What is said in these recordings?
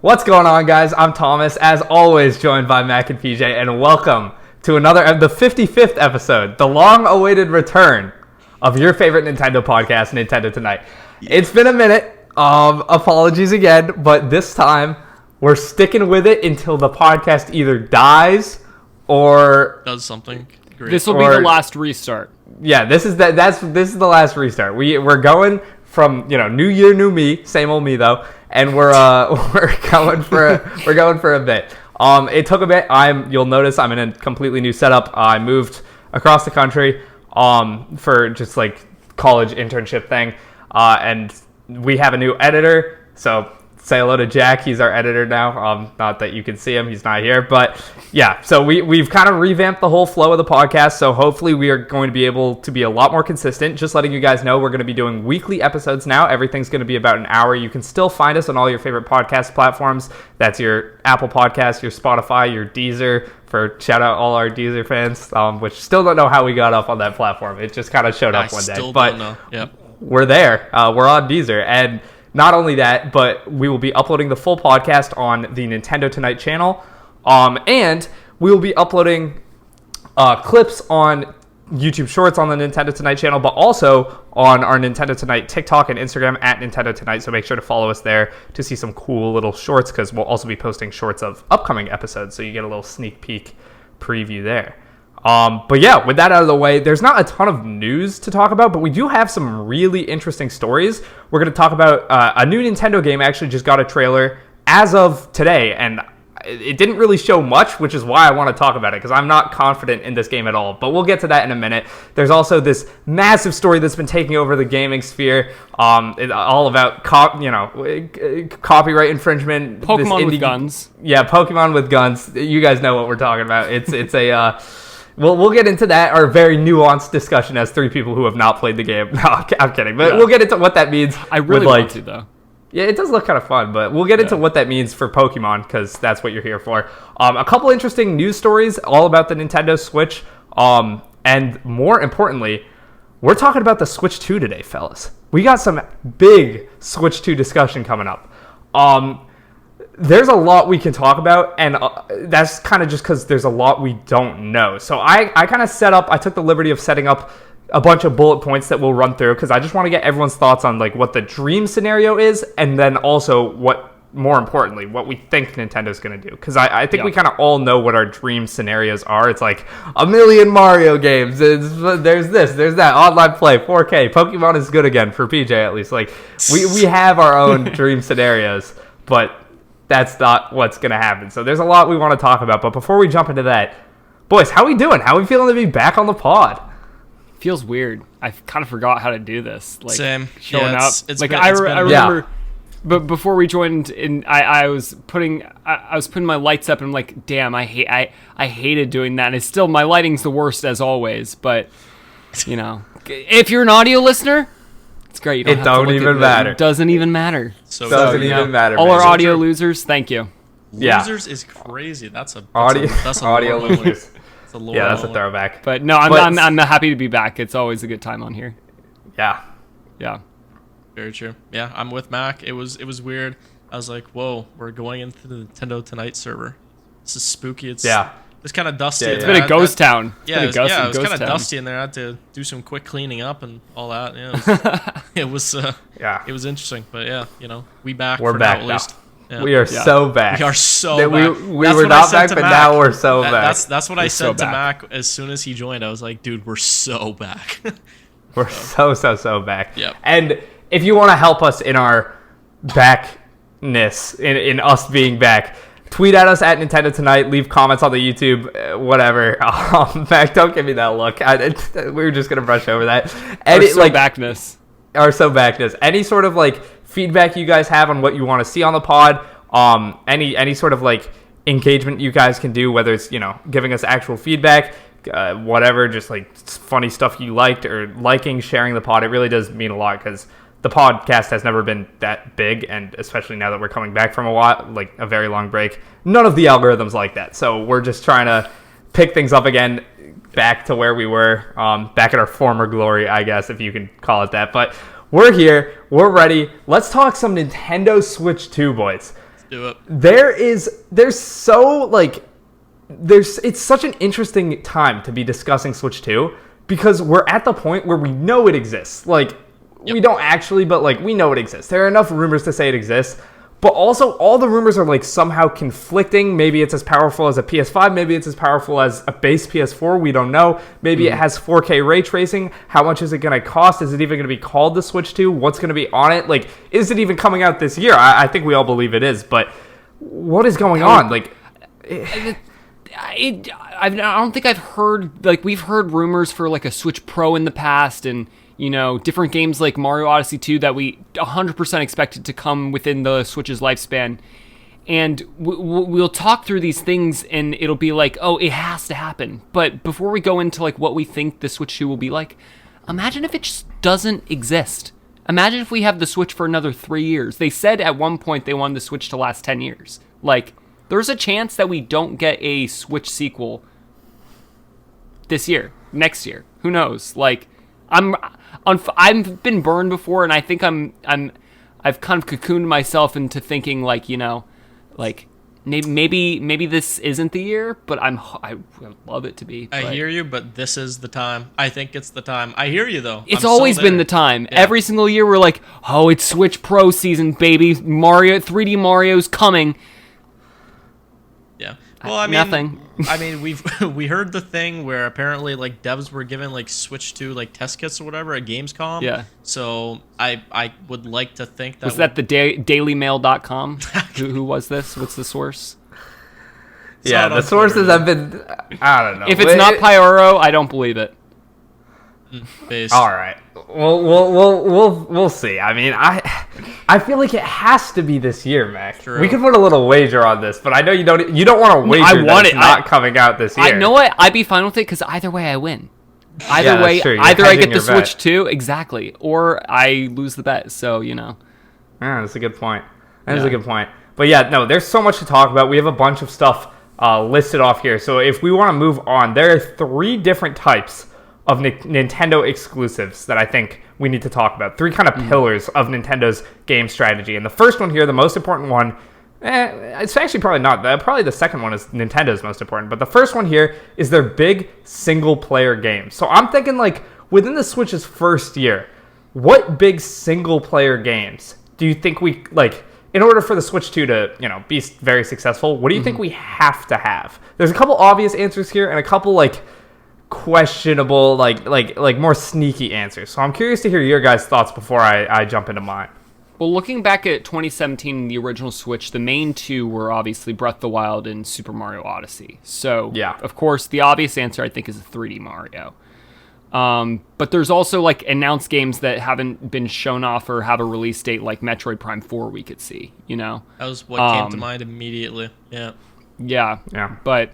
What's going on, guys? I'm Thomas, as always, joined by Mac and PJ, and welcome to the 55th episode, the long-awaited return of your favorite Nintendo podcast, Nintendo Tonight. It's been a minute. Apologies again, but this time we're sticking with it until the podcast either dies or does something great. This will be the last restart. Yeah, this is the last restart. We're going from new year, new me, same old me though, and we're going for a bit. It took a bit. You'll notice I'm in a completely new setup. I moved across the country for just like college internship thing, and we have a new editor. So say hello to Jack. He's our editor now. Not that you can see him. He's not here. But yeah, so we've kind of revamped the whole flow of the podcast. So hopefully we are going to be able to be a lot more consistent. Just letting you guys know, we're going to be doing weekly episodes now. Everything's going to be about an hour. You can still find us on all your favorite podcast platforms. That's your Apple Podcast, your Spotify, your Deezer. Shout out all our Deezer fans, which still don't know how we got up on that platform. It just kind of showed up one day. Still but don't know. Yep. We're there. We're on Deezer. And not only that, but we will be uploading the full podcast on the Nintendo Tonight channel. And we will be uploading clips on YouTube Shorts on the Nintendo Tonight channel, but also on our Nintendo Tonight TikTok and Instagram at Nintendo Tonight. So make sure to follow us there to see some cool little shorts, because we'll also be posting shorts of upcoming episodes. So you get a little sneak peek preview there. But yeah, with that out of the way, there's not a ton of news to talk about, but we do have some really interesting stories. We're going to talk about a new Nintendo game actually just got a trailer as of today, and it didn't really show much, which is why I want to talk about it, because I'm not confident in this game at all. But we'll get to that in a minute. There's also this massive story that's been taking over the gaming sphere, all about copyright infringement. Pokemon with guns. Yeah, Pokemon with guns. You guys know what we're talking about. It's a... We'll get into that, our very nuanced discussion as three people who have not played the game. No, I'm kidding. But we'll get into what that means. I really want to, though. Yeah, it does look kind of fun, but we'll get into what that means for Pokemon, because that's what you're here for. A couple interesting news stories all about the Nintendo Switch. And more importantly, we're talking about the Switch 2 today, fellas. We got some big Switch 2 discussion coming up. There's a lot we can talk about, and that's kind of just because there's a lot we don't know. So I kind of I took the liberty of setting up a bunch of bullet points that we'll run through, because I just want to get everyone's thoughts on like what the dream scenario is, and then also more importantly, what we think Nintendo's going to do. Because I think we kind of all know what our dream scenarios are. It's like a million Mario games. There's this, there's that, online play, 4K. Pokemon is good again, for PJ at least. Like we have our own dream scenarios, but that's not what's going to happen. So there's a lot we want to talk about. But before we jump into that, boys, how we doing? How we feeling to be back on the pod? Feels weird. I kind of forgot how to do this. Like, same. Showing up. It's like been, I remember, yeah. But before we joined, I was putting my lights up, and I'm like, damn, I hated doing that. And it's still, my lighting's the worst as always. But if you're an audio listener, it's great. You don't have to look even at matter. It doesn't even matter. Doesn't even matter. All our audio losers, thank you. Losers is crazy. That's a audio losers. Yeah, that's a throwback. But no, I'm happy to be back. It's always a good time on here. Yeah. Very true. Yeah, I'm with Mac. It was weird. I was like, whoa, we're going into the Nintendo Tonight server. This is spooky. It's kind of dusty. It's been a ghost town. Yeah, it was kind of dusty in there. I had to do some quick cleaning up and all that. Yeah, it was interesting. But yeah, we're back. We're back now. Yeah. We are so back. We are so back. We were not back, but now we're so back. That's what I said to Mac as soon as he joined. I was like, dude, we're so back. We're so back. Yep. And if you want to help us in our backness, in us being back, tweet at us at Nintendo Tonight. Leave comments on the YouTube, whatever. Mac, don't give me that look. We were just gonna brush over that. Backness. Our so backness. Any sort of like feedback you guys have on what you want to see on the pod. Any sort of like engagement you guys can do, whether it's giving us actual feedback, whatever, just like funny stuff you liked, or liking, sharing the pod. It really does mean a lot, because the podcast has never been that big, and especially now that we're coming back from a very long break, none of the algorithms like that. So we're just trying to pick things up again, back to where we were, back at our former glory, I guess, if you can call it that. But we're here, we're ready. Let's talk some Nintendo Switch 2, boys. Do it. There's so like it's such an interesting time to be discussing Switch 2 because we're at the point where we know it exists. Like we don't actually, but like we know it exists. There are enough rumors to say it exists. But also, all the rumors are like somehow conflicting. Maybe it's as powerful as a PS5. Maybe it's as powerful as a base PS4. We don't know. Maybe it has 4K ray tracing. How much is it going to cost? Is it even going to be called the Switch 2? What's going to be on it? Like, is it even coming out this year? I think we all believe it is. But what is going on? Like, I don't think I've heard, like, we've heard rumors for like a Switch Pro in the past, and different games like Mario Odyssey 2 that we 100% expected to come within the Switch's lifespan. And we'll talk through these things, and it'll be like, oh, it has to happen. But before we go into like what we think the Switch 2 will be like, imagine if it just doesn't exist. Imagine if we have the Switch for another 3 years. They said at one point they wanted the Switch to last 10 years. Like, there's a chance that we don't get a Switch sequel this year, next year. Who knows? Like, I've been burned before, and I think I've kind of cocooned myself into thinking like, like maybe this isn't the year, but I would love it to be. I hear you, but this is the time. I think it's the time. I hear you though. It's always been the time. Yeah. Every single year we're like, oh, it's Switch Pro season, baby. 3D Mario's coming. Yeah. Well, I mean, nothing. I mean, we heard the thing where apparently like devs were given like Switch 2 like test kits or whatever at Gamescom. Yeah. So I would like to think that was that the dailymail.com? who was this? What's the source? Yeah, the sources have been. I don't know. If it's not Pyoro, I don't believe it. Based. All right. We'll see. I mean, I feel like it has to be this year, Max. True. We could put a little wager on this, but I know you don't want to wager. I want that it's not coming out this year. I know what. I'd be fine with it because either way I win. Either way, true. either I get the Switch 2 exactly, or I lose the bet. So Yeah, that's a good point. That's a good point. But yeah, no, there's so much to talk about. We have a bunch of stuff listed off here. So if we want to move on, there are 3 different types of Nintendo exclusives that I think we need to talk about. 3 kind of pillars of Nintendo's game strategy. And the first one here, the most important one, it's actually probably not. Probably the second one is Nintendo's most important. But the first one here is their big single-player game. So I'm thinking, like, within the Switch's first year, what big single-player games do you think we, like, in order for the Switch 2 to, be very successful, what do you think we have to have? There's a couple obvious answers here and a couple, like, questionable, like more sneaky answers. So I'm curious to hear your guys' thoughts before I jump into mine. Well, looking back at 2017, the original Switch, the main 2 were obviously Breath of the Wild and Super Mario Odyssey. So, yeah, of course, the obvious answer I think is a 3D Mario. But there's also like announced games that haven't been shown off or have a release date, like Metroid Prime 4 we could see, That was what came to mind immediately. Yeah. Yeah. But,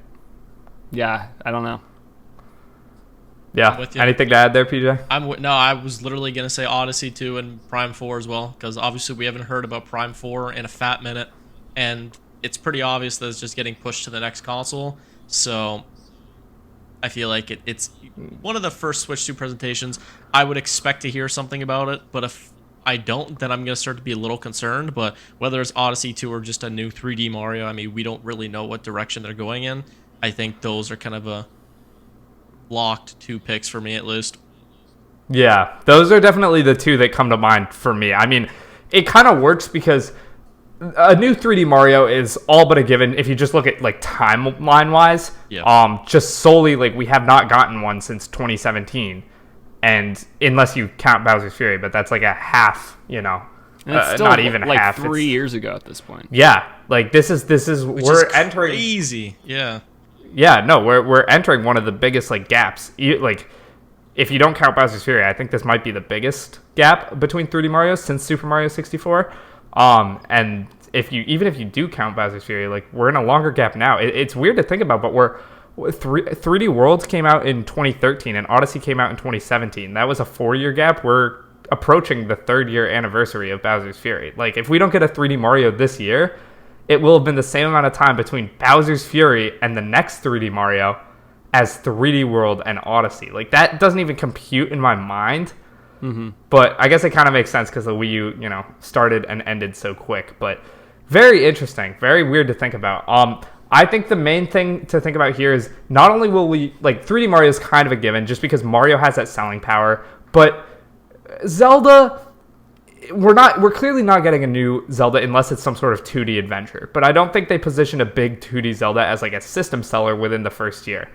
yeah, I don't know. Yeah. Anything to add there, PJ? No, I was literally going to say Odyssey 2 and Prime 4 as well, because obviously we haven't heard about Prime 4 in a fat minute, and it's pretty obvious that it's just getting pushed to the next console. So I feel like it's one of the first Switch 2 presentations. I would expect to hear something about it, but if I don't, then I'm going to start to be a little concerned. But whether it's Odyssey 2 or just a new 3D Mario, I mean, we don't really know what direction they're going in. I think those are kind of a locked 2 picks for me, at least. Yeah, those are definitely the 2 that come to mind for me. I mean, it kind of works because a new 3D Mario is all but a given if you just look at like timeline wise. Yeah. Just solely, like, we have not gotten one since 2017, and unless you count Bowser's Fury, but that's like a half, it's still not even like half. 3 years ago at this point. Yeah, like this is Which we're is entering crazy. Yeah. Yeah, no, we're entering one of the biggest like gaps. Like, if you don't count Bowser's Fury, I think this might be the biggest gap between 3D Mario since Super Mario 64. And even if you do count Bowser's Fury, like, we're in a longer gap now. It's weird to think about, but 3D Worlds came out in 2013 and Odyssey came out in 2017. That was a 4-year gap. We're approaching the 3rd year anniversary of Bowser's Fury. Like, if we don't get a 3D Mario this year, it will have been the same amount of time between Bowser's Fury and the next 3D Mario as 3D World and Odyssey. Like, that doesn't even compute in my mind. Mm-hmm. But I guess it kind of makes sense because the Wii U, started and ended so quick. But Very interesting. Very weird to think about. I think the main thing to think about here is not only will we, like, 3D Mario is kind of a given just because Mario has that selling power, but Zelda, we're clearly not getting a new Zelda unless it's some sort of 2D adventure. But I don't think they position a big 2D Zelda as like a system seller within the first year.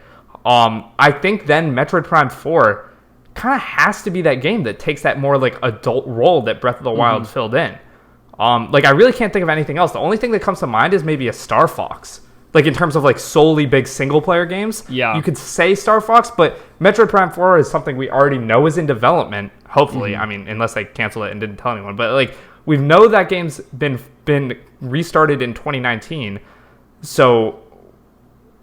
I think then Metroid Prime 4 kind of has to be that game that takes that more like adult role that Breath of the Wild filled in. Like, I really can't think of anything else. The only thing that comes to mind is maybe a Star Fox. Like, in terms of, like, solely big single-player games. Yeah. You could say Star Fox, but Metroid Prime 4 is something we already know is in development, hopefully. I mean, unless they cancel it and didn't tell anyone. But, like, we know that game's been restarted in 2019, so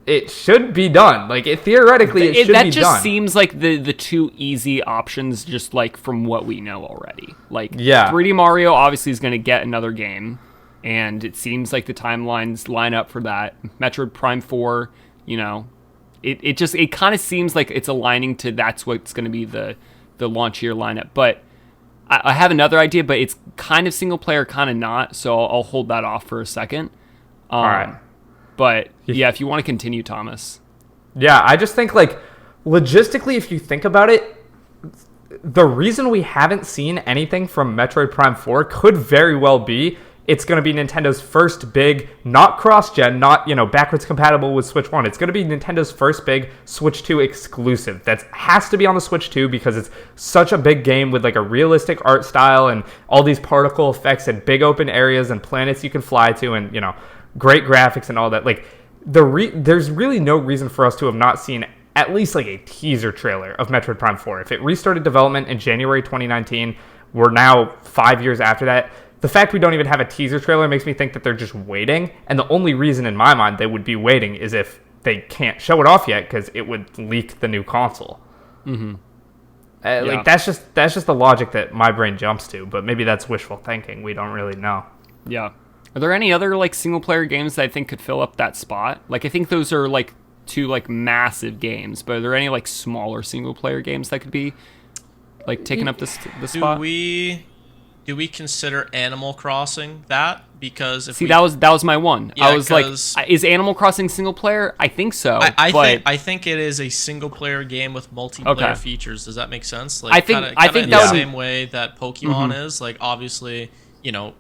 it should be done. Like, theoretically, it should be done. That just seems like the two easy options, just, like, from what we know already. Like, 3D Mario obviously is going to get another game, and it seems like the timelines line up for that. Metroid Prime 4, you know, it kind of seems like it's aligning to that's what's going to be the launch year lineup. But I have another idea, but it's kind of single player, kind of not, so I'll hold that off for a second. All right. But, yeah, if you want to continue, Thomas. Yeah, I just think, like, logistically, if you think about it, the reason we haven't seen anything from Metroid Prime 4 could very well be it's going to be Nintendo's first big, not cross-gen, not, you know, backwards compatible with Switch 1. It's going to be Nintendo's first big Switch 2 exclusive. That has to be on the Switch 2 because it's such a big game with, like, a realistic art style and all these particle effects and big open areas and planets you can fly to and, you know, great graphics and all that. Like, there's really no reason for us to have not seen at least like a teaser trailer of Metroid Prime 4. If it restarted development in January 2019, we're now 5 years after that. The fact we don't even have a teaser trailer makes me think that they're just waiting. And the only reason in my mind they would be waiting is if they can't show it off yet because it would leak the new console. Mm-hmm. Like that's just the logic that my brain jumps to. But maybe that's wishful thinking. We don't really know. Yeah. Are there any other like single player games that I think could fill up that spot? Like I think those are like two like massive games, but are there any like smaller single player games that could be like taking up the spot? Do we consider Animal Crossing that? Because if that was my one. Yeah, I was like, is Animal Crossing single player? I think so. I think it is a single player game with multiplayer features. Does that make sense? Like, I think in the same way that Pokemon is. Like obviously, you know,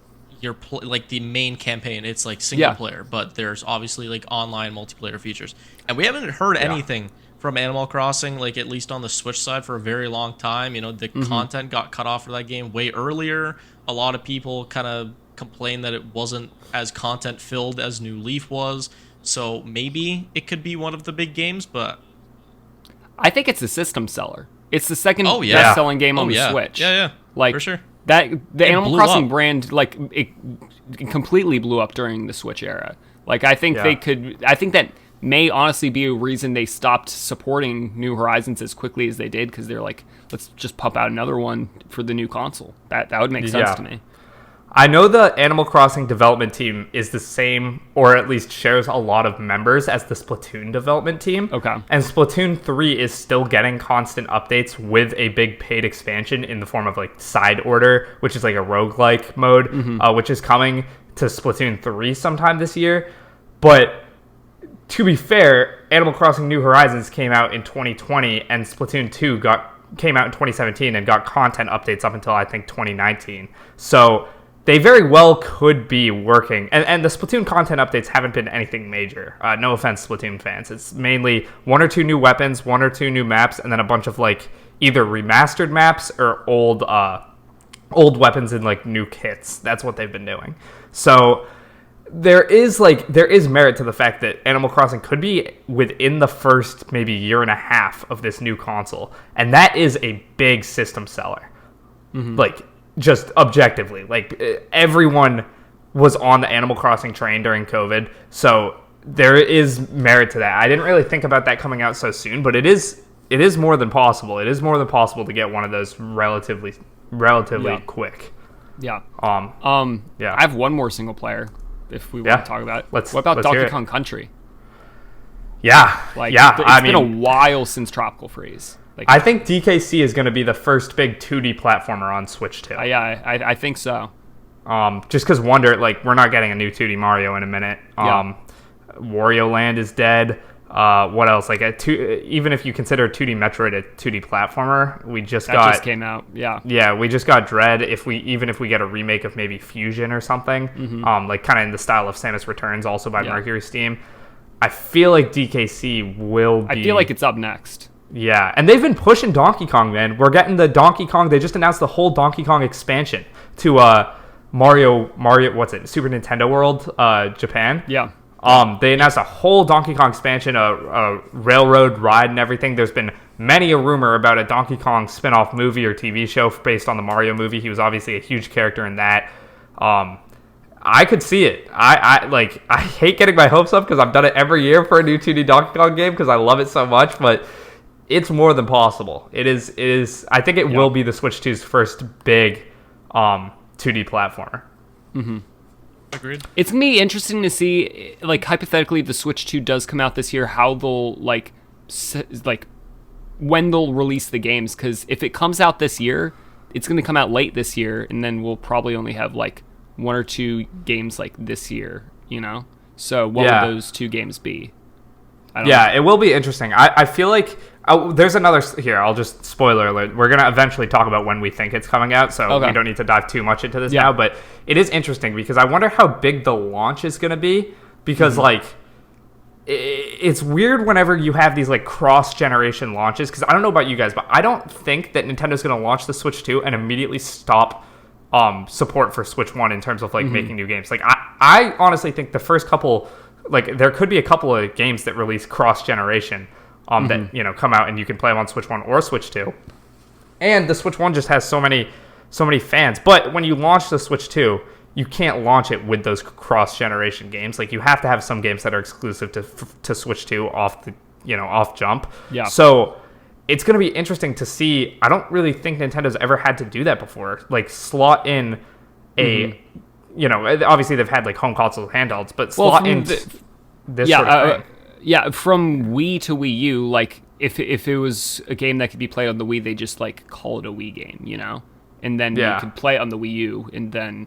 like the main campaign, it's like single player, but there's obviously like online multiplayer features, and we haven't heard anything from Animal Crossing, like at least on the Switch side, for a very long time. You know, the content got cut off for that game way earlier. A lot of people kind of complained that it wasn't as content filled as New Leaf was, so maybe it could be one of the big games. But I think it's a system seller. It's the second best selling game on the Switch. Yeah, like for sure. That the Animal Crossing brand, like it completely blew up during the Switch era. Like I think they could. I think that may honestly be a reason they stopped supporting New Horizons as quickly as they did, because they're like, let's just pump out another one for the new console. That would make sense to me. I know the Animal Crossing development team is the same, or at least shares a lot of members as the Splatoon development team. Okay. And Splatoon 3 is still getting constant updates with a big paid expansion in the form of like Side Order, which is like a roguelike mode, which is coming to Splatoon 3 sometime this year. But to be fair, Animal Crossing New Horizons came out in 2020, and Splatoon 2 came out in 2017 and got content updates up until I think 2019. So they very well could be working. And the Splatoon content updates haven't been anything major. No offense, Splatoon fans. It's mainly one or two new weapons, one or two new maps, and then a bunch of like either remastered maps or old weapons in like new kits. That's what they've been doing. So there is merit to the fact that Animal Crossing could be within the first maybe year and a half of this new console, and that is a big system seller. Like just objectively, like everyone was on the Animal Crossing train during COVID, so there is merit to that. I didn't really think about that coming out so soon, but it is more than possible. It is more than possible to get one of those relatively quick. Yeah. I have one more single player. If we want to talk about it. What about Donkey Kong Country? It's been a while since Tropical Freeze. Like, I think DKC is going to be the first big 2D platformer on Switch 2. I think so. Just because Wonder, like, we're not getting a new 2D Mario in a minute. Wario Land is dead. What else? Like even if you consider 2D Metroid a 2D platformer, that just came out. Yeah, we just got Dread. If we get a remake of maybe Fusion or something, like kind of in the style of Samus Returns, also by Mercury Steam, I feel like DKC will be. I feel like it's up next. Yeah, and they've been pushing Donkey Kong, man. We're getting the Donkey Kong. They just announced the whole Donkey Kong expansion to Mario. What's it? Super Nintendo World, Japan. Yeah. They announced a whole Donkey Kong expansion, a railroad ride and everything. There's been many a rumor about a Donkey Kong spin-off movie or TV show based on the Mario movie. He was obviously a huge character in that. I could see it. I hate getting my hopes up because I've done it every year for a new 2D Donkey Kong game because I love it so much, but it's more than possible. It is. I think it will be the Switch 2's first big 2D platformer. Mm-hmm. Agreed. It's gonna be interesting to see, like, hypothetically, if the Switch 2 does come out this year, how they'll when they'll release the games. Because if it comes out this year, it's gonna come out late this year, and then we'll probably only have like 1 or 2 games like this year. So what will those 2 games be? I don't know. It will be interesting. I feel like there's another here. I'll just spoiler alert. We're gonna eventually talk about when we think it's coming out, so we don't need to dive too much into this now. But it is interesting because I wonder how big the launch is gonna be. Because it's weird whenever you have these like cross-generation launches. Because I don't know about you guys, but I don't think that Nintendo's gonna launch the Switch 2 and immediately stop support for Switch 1 in terms of like making new games. Like I honestly think the first couple, like there could be a couple of games that release cross-generation. That come out and you can play them on Switch 1 or Switch 2. And the Switch 1 just has so many fans. But when you launch the Switch 2, you can't launch it with those cross-generation games. Like you have to have some games that are exclusive to Switch 2 off jump. Yeah. So it's going to be interesting to see. I don't really think Nintendo's ever had to do that before. Like slot in a obviously they've had like home console handhelds, but slot in this sort of thing. Yeah, from Wii to Wii U, like if it was a game that could be played on the Wii, they just like call it a Wii game, and then you could play it on the Wii U, and then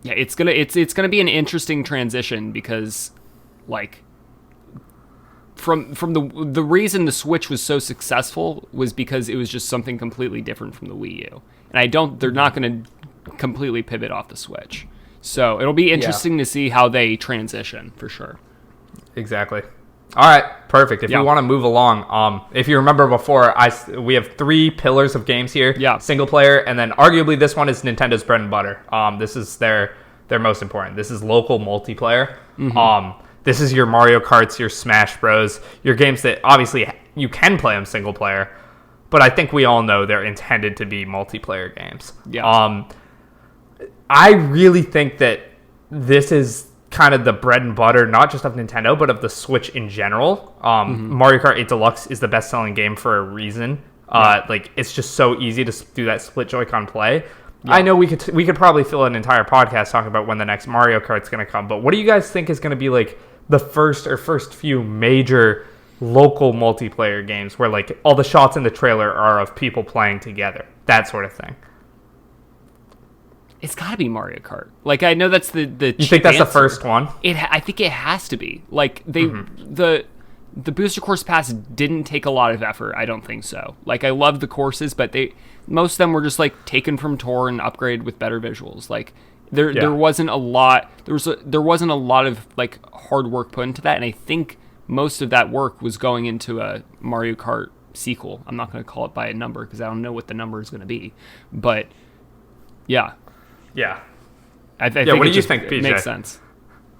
it's gonna be an interesting transition because like from the reason the Switch was so successful was because it was just something completely different from the Wii U, and they're not gonna completely pivot off the Switch, so it'll be interesting to see how they transition for sure. Exactly. All right, perfect. If we want to move along, if you remember before, we have 3 pillars of games here. Yeah. Single player, and then arguably this one is Nintendo's bread and butter. This is their most important. This is local multiplayer. This is your Mario Karts, your Smash Bros, your games that obviously you can play them single player, but I think we all know they're intended to be multiplayer games. Yeah. I really think that this is kind of the bread and butter, not just of Nintendo, but of the Switch in general. Mario Kart 8 Deluxe is the best-selling game for a reason. Like it's just so easy to do that split Joy-Con play. Yeah. I know we could probably fill an entire podcast talking about when the next Mario Kart's going to come, but what do you guys think is going to be like the first few major local multiplayer games where like all the shots in the trailer are of people playing together, that sort of thing? It's got to be Mario Kart. Like I know that's the you think that's answer. The first one? I think it has to be. Like the Booster Course Pass didn't take a lot of effort. I don't think so. Like I love the courses, but most of them were just like taken from Tour and upgraded with better visuals. Like there wasn't a lot. There wasn't a lot of like hard work put into that, and I think most of that work was going into a Mario Kart sequel. I'm not going to call it by a number because I don't know what the number is going to be, but yeah. Yeah. I think what do you think, PJ? Makes sense.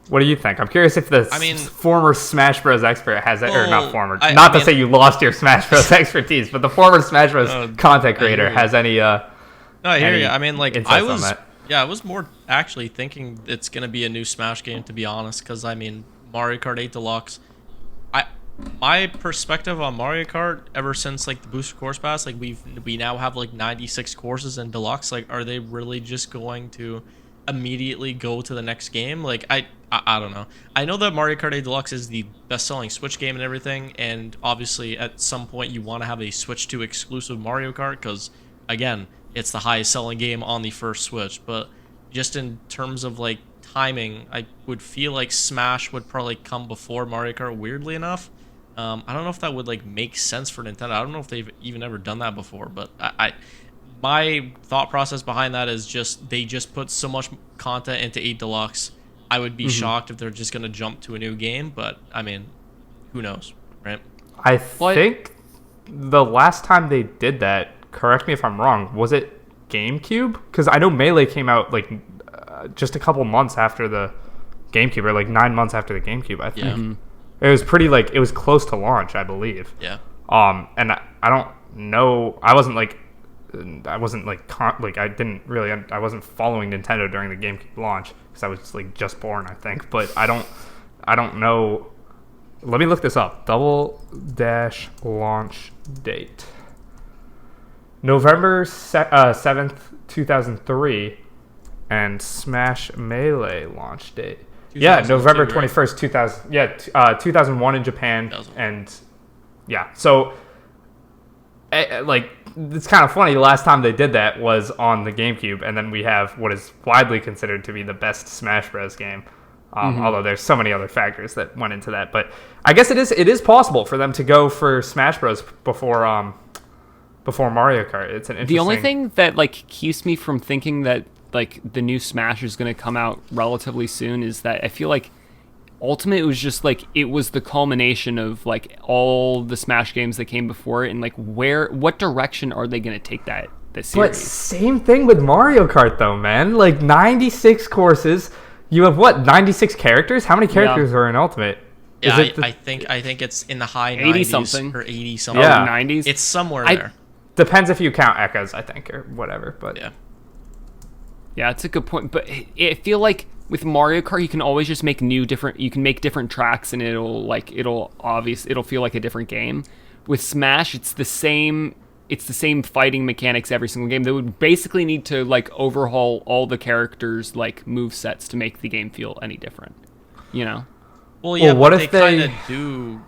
What do you think? I'm curious if the former Smash Bros. Expert has it, or not former. Not to say you lost your Smash Bros. Expertise, but the former Smash Bros. Content creator has any. No, I hear you. I mean, like I was more actually thinking it's gonna be a new Smash game, to be honest, because I mean Mario Kart 8 Deluxe. My perspective on Mario Kart ever since like the Booster Course Pass, like we now have like 96 courses in Deluxe. Like, are they really just going to immediately go to the next game? Like I don't know. I know that Mario Kart 8 Deluxe is the best-selling Switch game and everything, and obviously at some point you want to have a Switch 2 exclusive Mario Kart because again, it's the highest-selling game on the first Switch. But just in terms of like timing, I would feel like Smash would probably come before Mario Kart. Weirdly enough, I don't know if that would like make sense for Nintendo. I don't know if they've even ever done that before, but my thought process behind that is just they just put so much content into 8 Deluxe. I would be shocked if they're just gonna jump to a new game, but I mean, who knows, right? I think the last time they did that, correct me if I'm wrong, was it GameCube? Because I know Melee came out like just a couple months after the GameCube, or like 9 months after the GameCube, I think. It was pretty like, it was close to launch, I believe. Yeah. And I don't know, I wasn't following Nintendo during the GameCube launch because I was like just born, I think. But I don't know. Let me look this up. Double Dash launch date. November 7th, 2003, and Smash Melee launch date. Yeah, November 21st, 2000. Yeah, 2001 in Japan, and yeah. So, like, it's kind of funny. The last time they did that was on the GameCube, and then we have what is widely considered to be the best Smash Bros. Game. Although there's so many other factors that went into that, but I guess it is possible for them to go for Smash Bros. Before Mario Kart. It's an interesting. The only thing that like keeps me from thinking that like the new Smash is going to come out relatively soon is that I feel like Ultimate was just like it was the culmination of like all the Smash games that came before it, and like what direction are they going to take this series? But same thing with Mario Kart though, man. Like 96 courses. You have what, 96 characters? How many characters are in Ultimate? Yeah, I think it's in the high 80 90s something or 80 something. Yeah. 90s. It's somewhere there. Depends if you count echoes, I think, or whatever. But yeah, it's a good point. But I feel like with Mario Kart, you can always just make you can make different tracks, and it'll feel like a different game. With Smash, it's the same fighting mechanics every single game. They would basically need to like overhaul all the characters' like move sets to make the game feel any different. You know? Well, yeah, what if they kind of do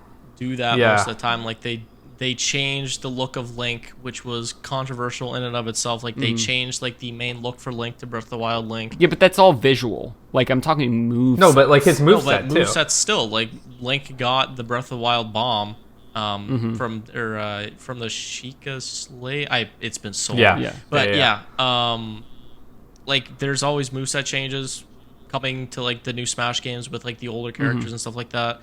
that most of the time? Like they changed the look of Link, which was controversial in and of itself. Like they changed like the main look for Link to Breath of the Wild Link. Yeah, but that's all visual. Like I'm talking moves. No, but like his moveset too. Moveset still, like Link got the Breath of the Wild bomb. From the Sheikah Slay. It's been so long. But like there's always moveset changes coming to like the new Smash games with like the older characters and stuff like that.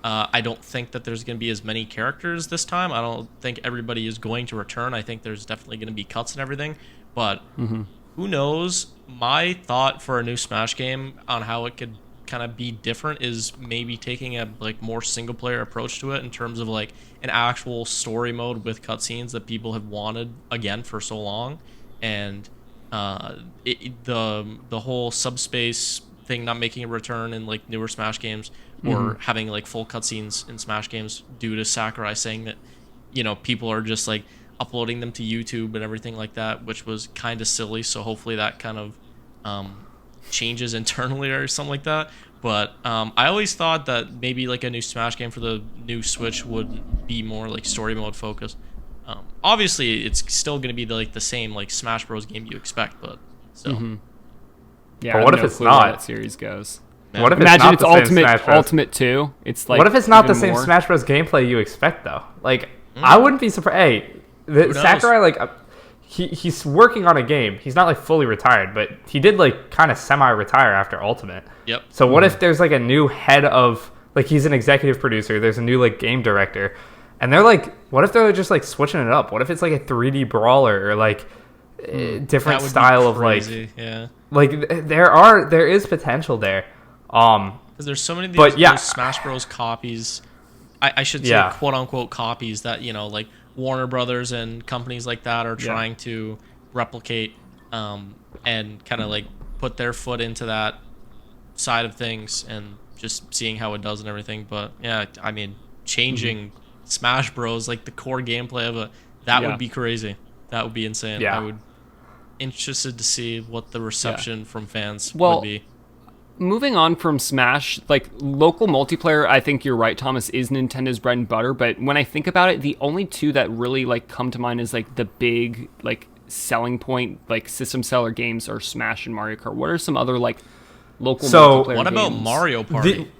I don't think that there's going to be as many characters this time. I don't think everybody is going to return. I think there's definitely going to be cuts and everything. But who knows? My thought for a new Smash game on how it could kind of be different is maybe taking a like more single player approach to it in terms of like an actual story mode with cutscenes that people have wanted again for so long, and the whole subspace thing not making a return in like newer Smash games, or having like full cutscenes in Smash games due to Sakurai saying that people are just like uploading them to YouTube and everything like that, which was kind of silly. So hopefully that kind of changes internally or something like that. But I always thought that maybe like a new Smash game for the new Switch would be more like story mode focused. Obviously it's still going to be the same like Smash Bros game you expect, but still. Yeah, but what if it's not? That series goes. Yeah. What if Imagine it's not the Ultimate 2. It's like what if it's not the same more? Smash Bros gameplay you expect though? Like I wouldn't be surprised. Hey, Sakurai like he's working on a game. He's not like fully retired, but he did like kind of semi-retire after Ultimate. Yep. So what if there's like a new head of like he's an executive producer, there's a new like game director, and they're like, what if they're just like switching it up? What if it's like a 3D brawler or like different style of like like there is potential there. Because there's so many of these Smash Bros copies. I should say quote unquote copies that like Warner Brothers and companies like that are trying to replicate and kind of like put their foot into that side of things and just seeing how it does and everything. But yeah, I mean, changing Smash Bros, like the core gameplay of it, that would be crazy. That would be insane. I would interested to see what the reception from fans would be. Moving on from Smash, like local multiplayer, I think you're right, Thomas, is Nintendo's bread and butter. But when I think about it, the only two that really like come to mind is like the big like selling point, like system seller games, are Smash and Mario Kart. What are some other like local So, multiplayer What about games? Mario Party?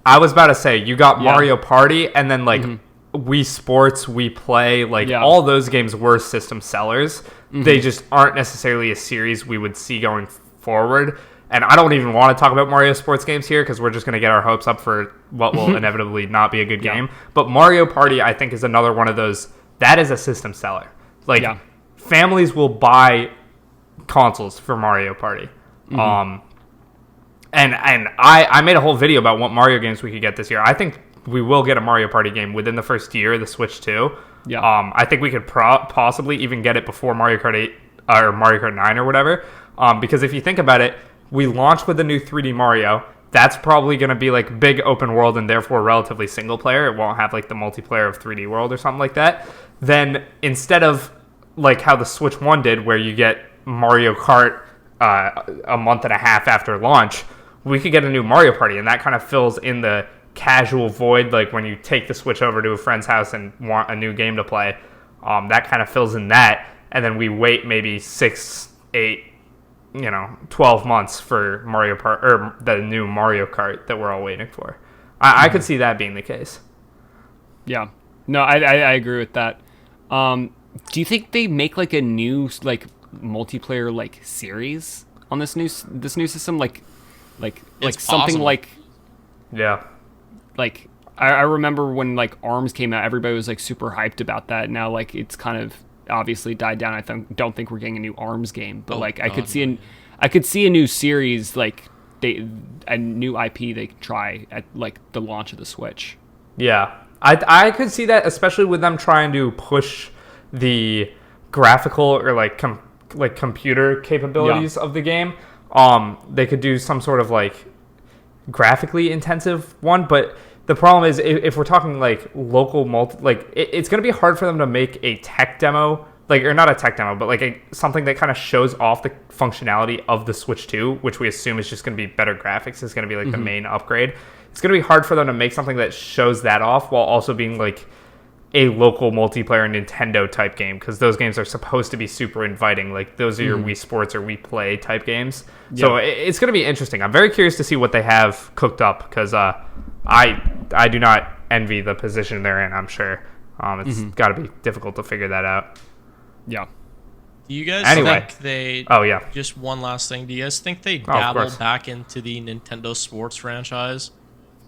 I was about to say, you got Yeah. Mario Party, and then like Wii Sports, Wii Play, like all those games were system sellers. They just aren't necessarily a series we would see going forward. And I don't even want to talk about Mario Sports games here because we're just going to get our hopes up for what will inevitably not be a good game. But Mario Party, I think, is another one of those. That is a system seller. Like, families will buy consoles for Mario Party. And I made a whole video about what Mario games we could get this year. I think we will get a Mario Party game within the first year of the Switch 2. Yeah. I think we could possibly even get it before Mario Kart 8 or Mario Kart 9 or whatever. Because if you think about it, we launch with a new 3D Mario. That's probably going to be like big open world and therefore relatively single player. It won't have like the multiplayer of 3D World or something like that. Then instead of like how the Switch 1 did, where you get Mario Kart a month and a half after launch, we could get a new Mario Party, and that kind of fills in the casual void, like when you take the Switch over to a friend's house and want a new game to play. That kind of fills in that, and then we wait maybe 6, 8, 12 months for Mario Kart, or the new Mario Kart that we're all waiting for. I could see that being the case. Yeah. No, I agree with that. Do you think they make like a new like multiplayer like series on this new system? Like something possible. like Yeah. like I remember when like ARMS came out, everybody was like super hyped about that. Now like it's kind of obviously died down. I don't think we're getting a new ARMS game, but I could see a new series, like a new IP they could try at like the launch of the Switch. Yeah. I could see that, especially with them trying to push the graphical or like computer capabilities of the game. They could do some sort of like graphically intensive one, but the problem is if we're talking like local it's going to be hard for them to make a tech demo, like, or not a tech demo, but like something that kind of shows off the functionality of the Switch 2, which we assume is just going to be better graphics, is going to be like the main upgrade. It's going to be hard for them to make something that shows that off while also being like a local multiplayer Nintendo type game, because those games are supposed to be super inviting. Like those are your Wii Sports or Wii Play type games. So it's going to be interesting. I'm very curious to see what they have cooked up, because I do not envy the position they're in. I'm sure it's got to be difficult to figure that out. Yeah. Do you guys think they... Oh, yeah. Just one last thing. Do you guys think they of dabble course. back into the Nintendo Sports franchise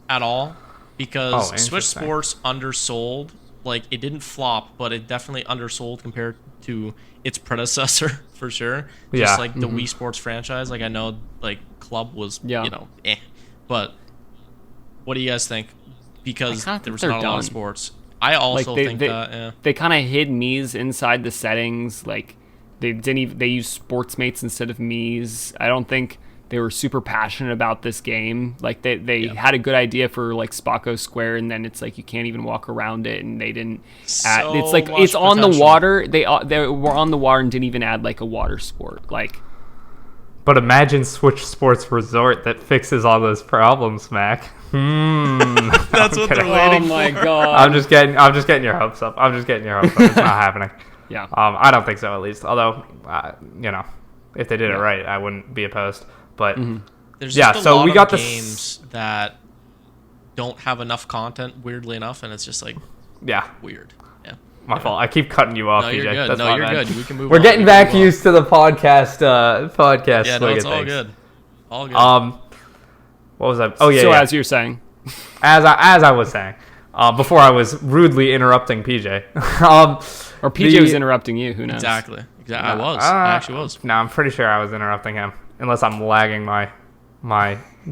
at all? Because Switch interesting. Sports undersold. Like, it didn't flop, but it definitely undersold compared to its predecessor, for sure. Just like the Wii Sports franchise. Like, I know, like, Club was, But what do you guys think? Because there was not a lot of sports. I also think that, They kind of hid Mii's inside the settings. Like, they used Sportsmates instead of Mii's. I don't think they were super passionate about this game. Like, they had a good idea for, like, Spacco Square, and then it's like you can't even walk around it, and they didn't add... It's like, it's on the water. They were on the water and didn't even add, like, a water sport. Like... But imagine Switch Sports Resort that fixes all those problems, Mac. That's what they're waiting Oh my for. god. I'm just getting your hopes up. It's not happening. Yeah. I don't think so, at least. Although, if they did it right, I wouldn't be opposed. But There's just a so lot we of got games that don't have enough content, weirdly enough, and it's just like weird. Yeah. My fault. I keep cutting you off, No, PJ. you're good. That's No, my you're bad. good. We can move We're on. getting We can back move on. used to the podcast. Yeah, no, swing it's of all things. good. All good. What was I? Oh yeah. So yeah. as you're saying, As I was saying, before I was rudely interrupting PJ. or PJ was interrupting you. Who knows? Exactly. I actually was. No, I'm pretty sure I was interrupting him, unless I'm lagging my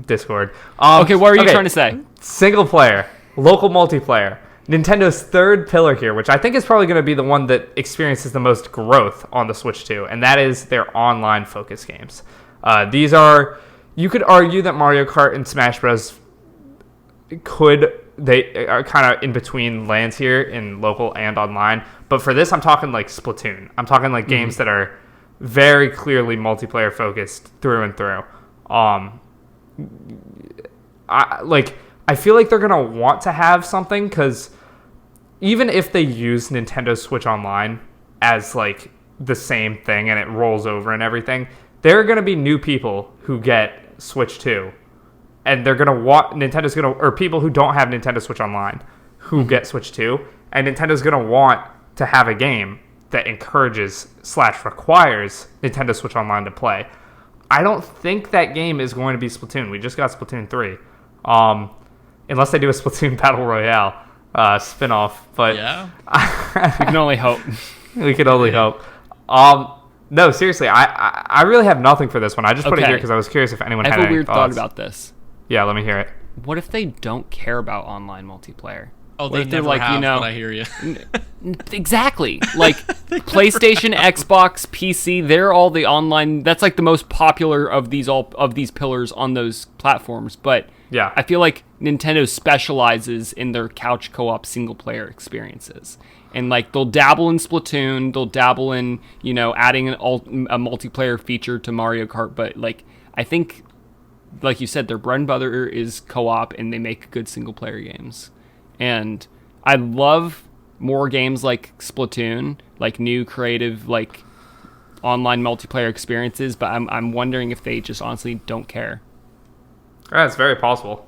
Discord. Okay, what are you trying to say? Single player, local multiplayer. Nintendo's third pillar here, which I think is probably going to be the one that experiences the most growth on the Switch 2, and that is their online focus games. These are, you could argue that Mario Kart and Smash Bros. They are kind of in between lands here in local and online. But for this, I'm talking like Splatoon. I'm talking like games that are very clearly multiplayer focused through and through. I feel like they're gonna want to have something, because even if they use Nintendo Switch Online as like the same thing and it rolls over and everything, there are going to be new people who get Switch 2. And they're going to want or people who don't have Nintendo Switch Online who get Switch 2. And Nintendo's going to want to have a game that encourages / requires Nintendo Switch Online to play. I don't think that game is going to be Splatoon. We just got Splatoon 3. Unless they do a Splatoon Battle Royale spin-off. But Yeah. We can only hope. We can only hope. No, seriously, I really have nothing for this one. I just put it here because I was curious if anyone had any I have a weird thoughts. thought about this. Yeah, let me hear it. What if they don't care about online multiplayer? Oh, What they if they're never have, but I hear you. Exactly. Like PlayStation, Xbox, PC, they're all the online. That's like the most popular of these pillars on those platforms. But Yeah. I feel like Nintendo specializes in their couch co-op single player experiences. And like they'll dabble in Splatoon, they'll dabble in, adding a multiplayer feature to Mario Kart, but like I think like you said, their bread and butter is co-op and they make good single player games. And I love more games like Splatoon, like new creative, like online multiplayer experiences, but I'm wondering if they just honestly don't care. Yeah, it's very possible.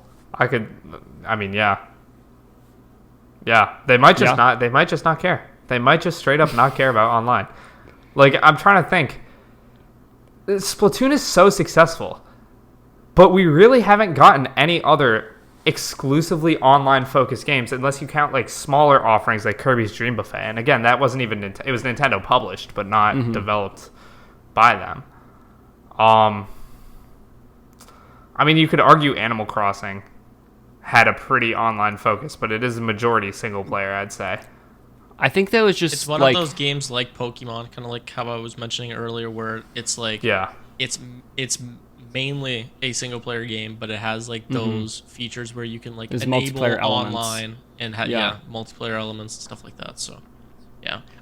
Yeah, they might just not. They might just not care. They might just straight up not care about online. Like, I'm trying to think. Splatoon is so successful, but we really haven't gotten any other exclusively online focused games, unless you count like smaller offerings like Kirby's Dream Buffet. And again, that wasn't even it was Nintendo published, but not developed by them. I mean, you could argue Animal Crossing had a pretty online focus, but it is a majority single player, I'd say. I think that was just It's one of those games like Pokemon, kind of like how I was mentioning earlier, where it's like it's mainly a single player game, but it has like those features where you can like There's enable multiplayer online elements. and multiplayer elements and stuff like that. So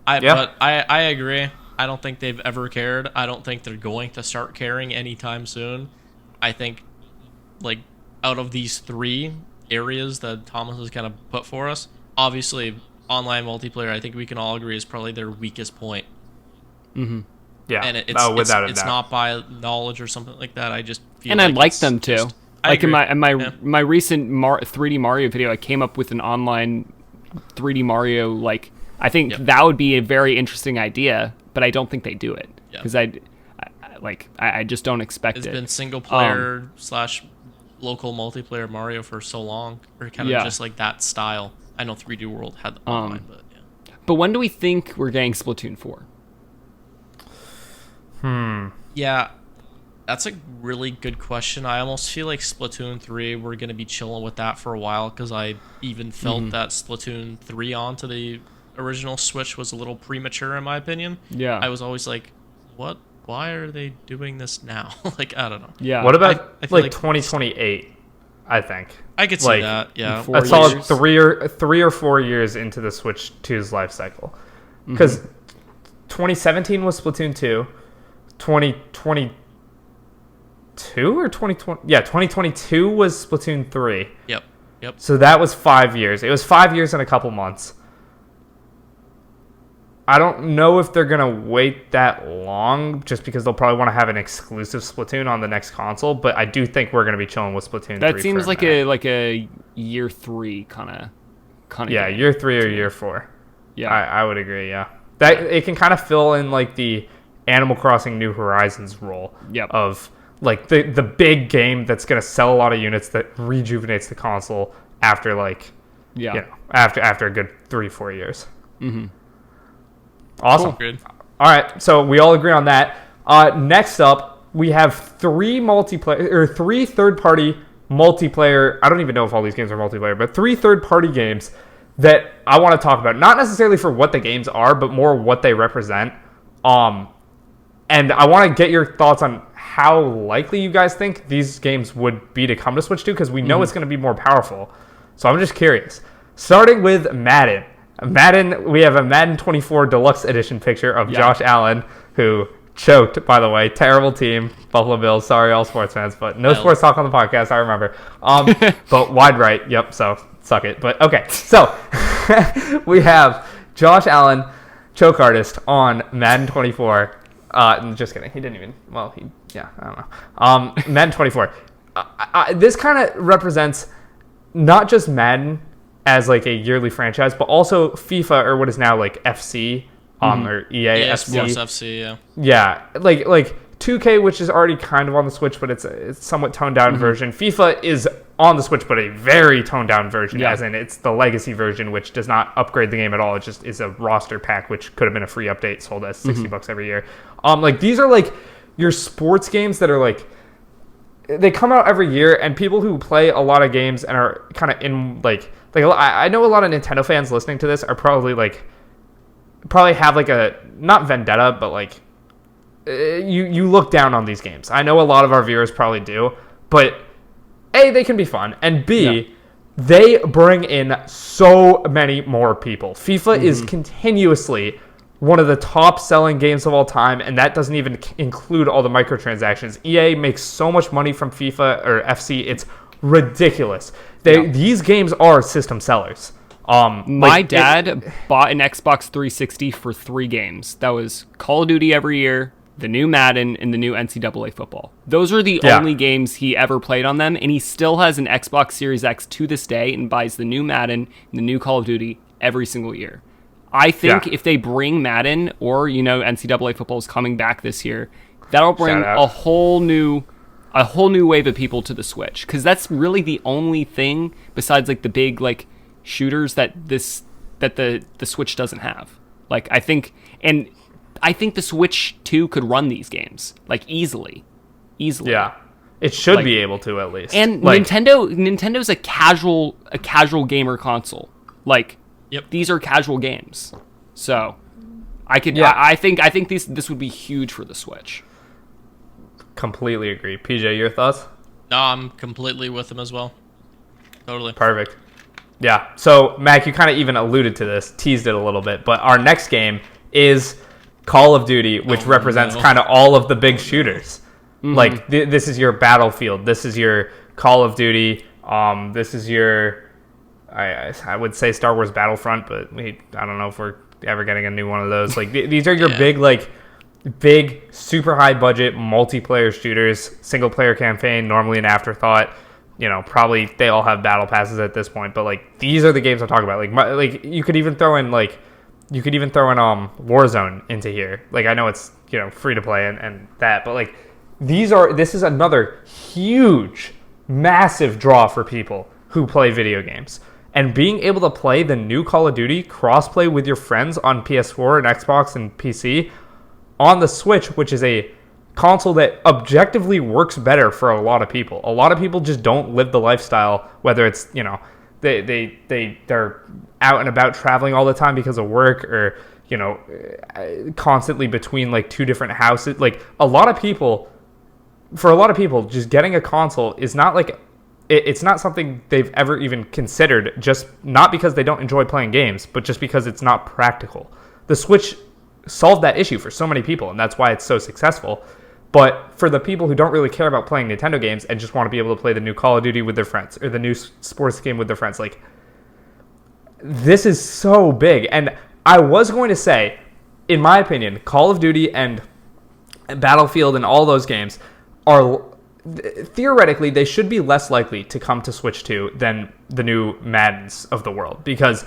but I agree. I don't think they've ever cared. I don't think they're going to start caring anytime soon. I think like out of these three areas that Thomas has kind of put for us, obviously online multiplayer, I think we can all agree, is probably their weakest point. Yeah, And it's doubt. not by knowledge or something like that. I just feel and like I like them too. Like in my recent 3D Mario video, I came up with an online 3D Mario. Like I think that would be a very interesting idea, but I don't think they do it because I just don't expect it. It's been single player / local multiplayer Mario for so long, or kind of just like that style. I know 3D World had online, but But when do we think we're getting Splatoon 4? Yeah, that's a really good question. I almost feel like Splatoon 3, we're going to be chilling with that for a while, because I even felt that Splatoon 3 onto the original Switch was a little premature, in my opinion. Yeah. I was always like, what? Why are they doing this now? Like, I don't know. Yeah. What about I feel like 2028? I think I could see that. Yeah. Four a solid years. 3 or 4 years into the Switch 2's life cycle, because 2017 was Splatoon 2, 2022 or 2020, 2022 was Splatoon 3. Yep. So that was 5 years. It was 5 years and a couple months. I don't know if they're gonna wait that long, just because they'll probably want to have an exclusive Splatoon on the next console. But I do think we're gonna be chilling with Splatoon 3. That seems like a year 3 kind of game. year 3 or year 4. Yeah, I would agree. Yeah, that it can kind of fill in like the Animal Crossing New Horizons role of like the big game that's gonna sell a lot of units that rejuvenates the console after after a good 3-4 years. Awesome. Good. All right, so we all agree on that. Next up, we have 3 third-party multiplayer. I don't even know if all these games are multiplayer, but 3 third-party games that I want to talk about. Not necessarily for what the games are, but more what they represent. And I want to get your thoughts on how likely you guys think these games would be to come to Switch 2, because we know it's going to be more powerful. So I'm just curious. Starting with Madden. We have a Madden 24 Deluxe Edition picture of Josh Allen, who choked, by the way. Terrible team, Buffalo Bills. Sorry, all sports fans, but no sports talk on the podcast, I remember. But wide right, yep, so suck it. But okay, so we have Josh Allen choke artist on Madden 24. Just kidding. He didn't even. Well, I don't know. Madden 24. This kind of represents not just Madden as like a yearly franchise, but also FIFA, or what is now like FC, or EA FC. Sports FC, yeah. Yeah, like 2K, which is already kind of on the Switch, but it's a somewhat toned down version. FIFA is on the Switch, but a very toned down version, as in it's the legacy version, which does not upgrade the game at all. It just is a roster pack, which could have been a free update sold at $60 every year. Like these are like your sports games that are like, they come out every year, and people who play a lot of games and are kind of in like I know a lot of Nintendo fans listening to this are probably have like a, not vendetta, but like you look down on these games. I know a lot of our viewers probably do, but A, they can be fun, and B, they bring in so many more people. FIFA is continuously one of the top selling games of all time, and that doesn't even include all the microtransactions. EA makes so much money from FIFA or FC, it's ridiculous. These games are system sellers. My dad bought an Xbox 360 for 3 games. That was Call of Duty every year, the new Madden, and the new NCAA football. Those are the only games he ever played on them, and he still has an Xbox Series X to this day and buys the new Madden and the new Call of Duty every single year. I think if they bring Madden, or NCAA football is coming back this year, that'll bring a whole new wave of people to the Switch, because that's really the only thing besides like the big like shooters that the Switch doesn't have. Like I think the Switch 2 could run these games like easily. Yeah, it should be able to at least. And Nintendo's a casual gamer console. Like these are casual games, so I think this would be huge for the Switch. Completely agree. PJ, your thoughts? No, I'm completely with him as well. Totally. Perfect. Yeah. So, Mac, you kind of even alluded to this, teased it a little bit, but our next game is Call of Duty, which represents kind of all of the big shooters. Like, this is your Battlefield. This is your Call of Duty. This is your, I would say Star Wars Battlefront, but I don't know if we're ever getting a new one of those. Like, these are your big, super high budget multiplayer shooters, single player campaign, normally an afterthought. Probably they all have battle passes at this point, but like these are the games I'm talking about. Like you could even throw in Warzone into here. Like I know it's free to play and that, but like this is another huge, massive draw for people who play video games. And being able to play the new Call of Duty crossplay with your friends on PS4 and Xbox and PC on the Switch, which is a console that objectively works better for a lot of people. A lot of people just don't live the lifestyle, whether it's, they're out and about traveling all the time because of work, or, constantly between like 2 different houses. Like for a lot of people, just getting a console is not like, it's not something they've ever even considered, just not because they don't enjoy playing games, but just because it's not practical. The Switch solved that issue for so many people, and that's why it's so successful. But for the people who don't really care about playing Nintendo games and just want to be able to play the new Call of Duty with their friends, or the new sports game with their friends, like, this is so big. And I was going to say, in my opinion, Call of Duty and Battlefield and all those games are, theoretically, they should be less likely to come to Switch 2 than the new Maddens of the world. Because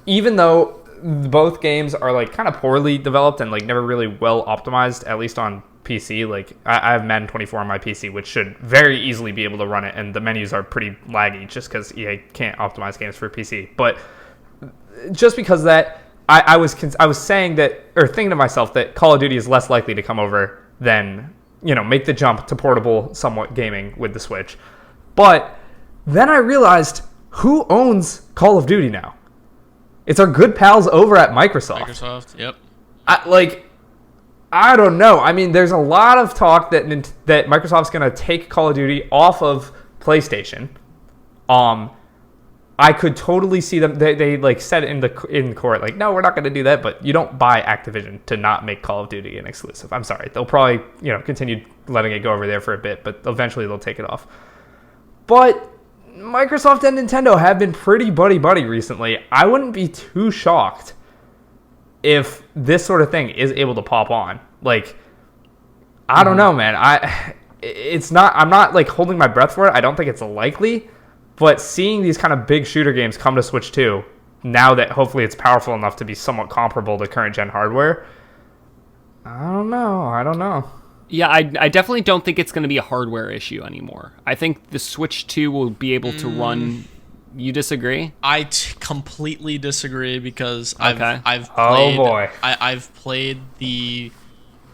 even though both games are like kind of poorly developed and like never really well optimized, at least on PC, like I have Madden 24 on my PC, which should very easily be able to run it, and the menus are pretty laggy just because EA can't optimize games for PC. But just because of that, I was saying that, or thinking to myself that Call of Duty is less likely to come over than, make the jump to portable somewhat gaming with the Switch. But then I realized, who owns Call of Duty now? It's our good pals over at Microsoft. Yep. I don't know. I mean, there's a lot of talk that Microsoft's going to take Call of Duty off of PlayStation. I could totally see them. They like said in court, like, no, we're not going to do that. But you don't buy Activision to not make Call of Duty an exclusive. I'm sorry. They'll probably continue letting it go over there for a bit, but eventually they'll take it off. But Microsoft and Nintendo have been pretty buddy-buddy recently. I wouldn't be too shocked if this sort of thing is able to pop on. Like, I don't know, man. I'm not like holding my breath for it. I don't think it's likely, but seeing these kind of big shooter games come to Switch 2, now that hopefully it's powerful enough to be somewhat comparable to current gen hardware, I don't know. Yeah, I definitely don't think it's going to be a hardware issue anymore. I think the Switch 2 will be able to run. You disagree? I completely disagree because I've played. Oh boy! I've played the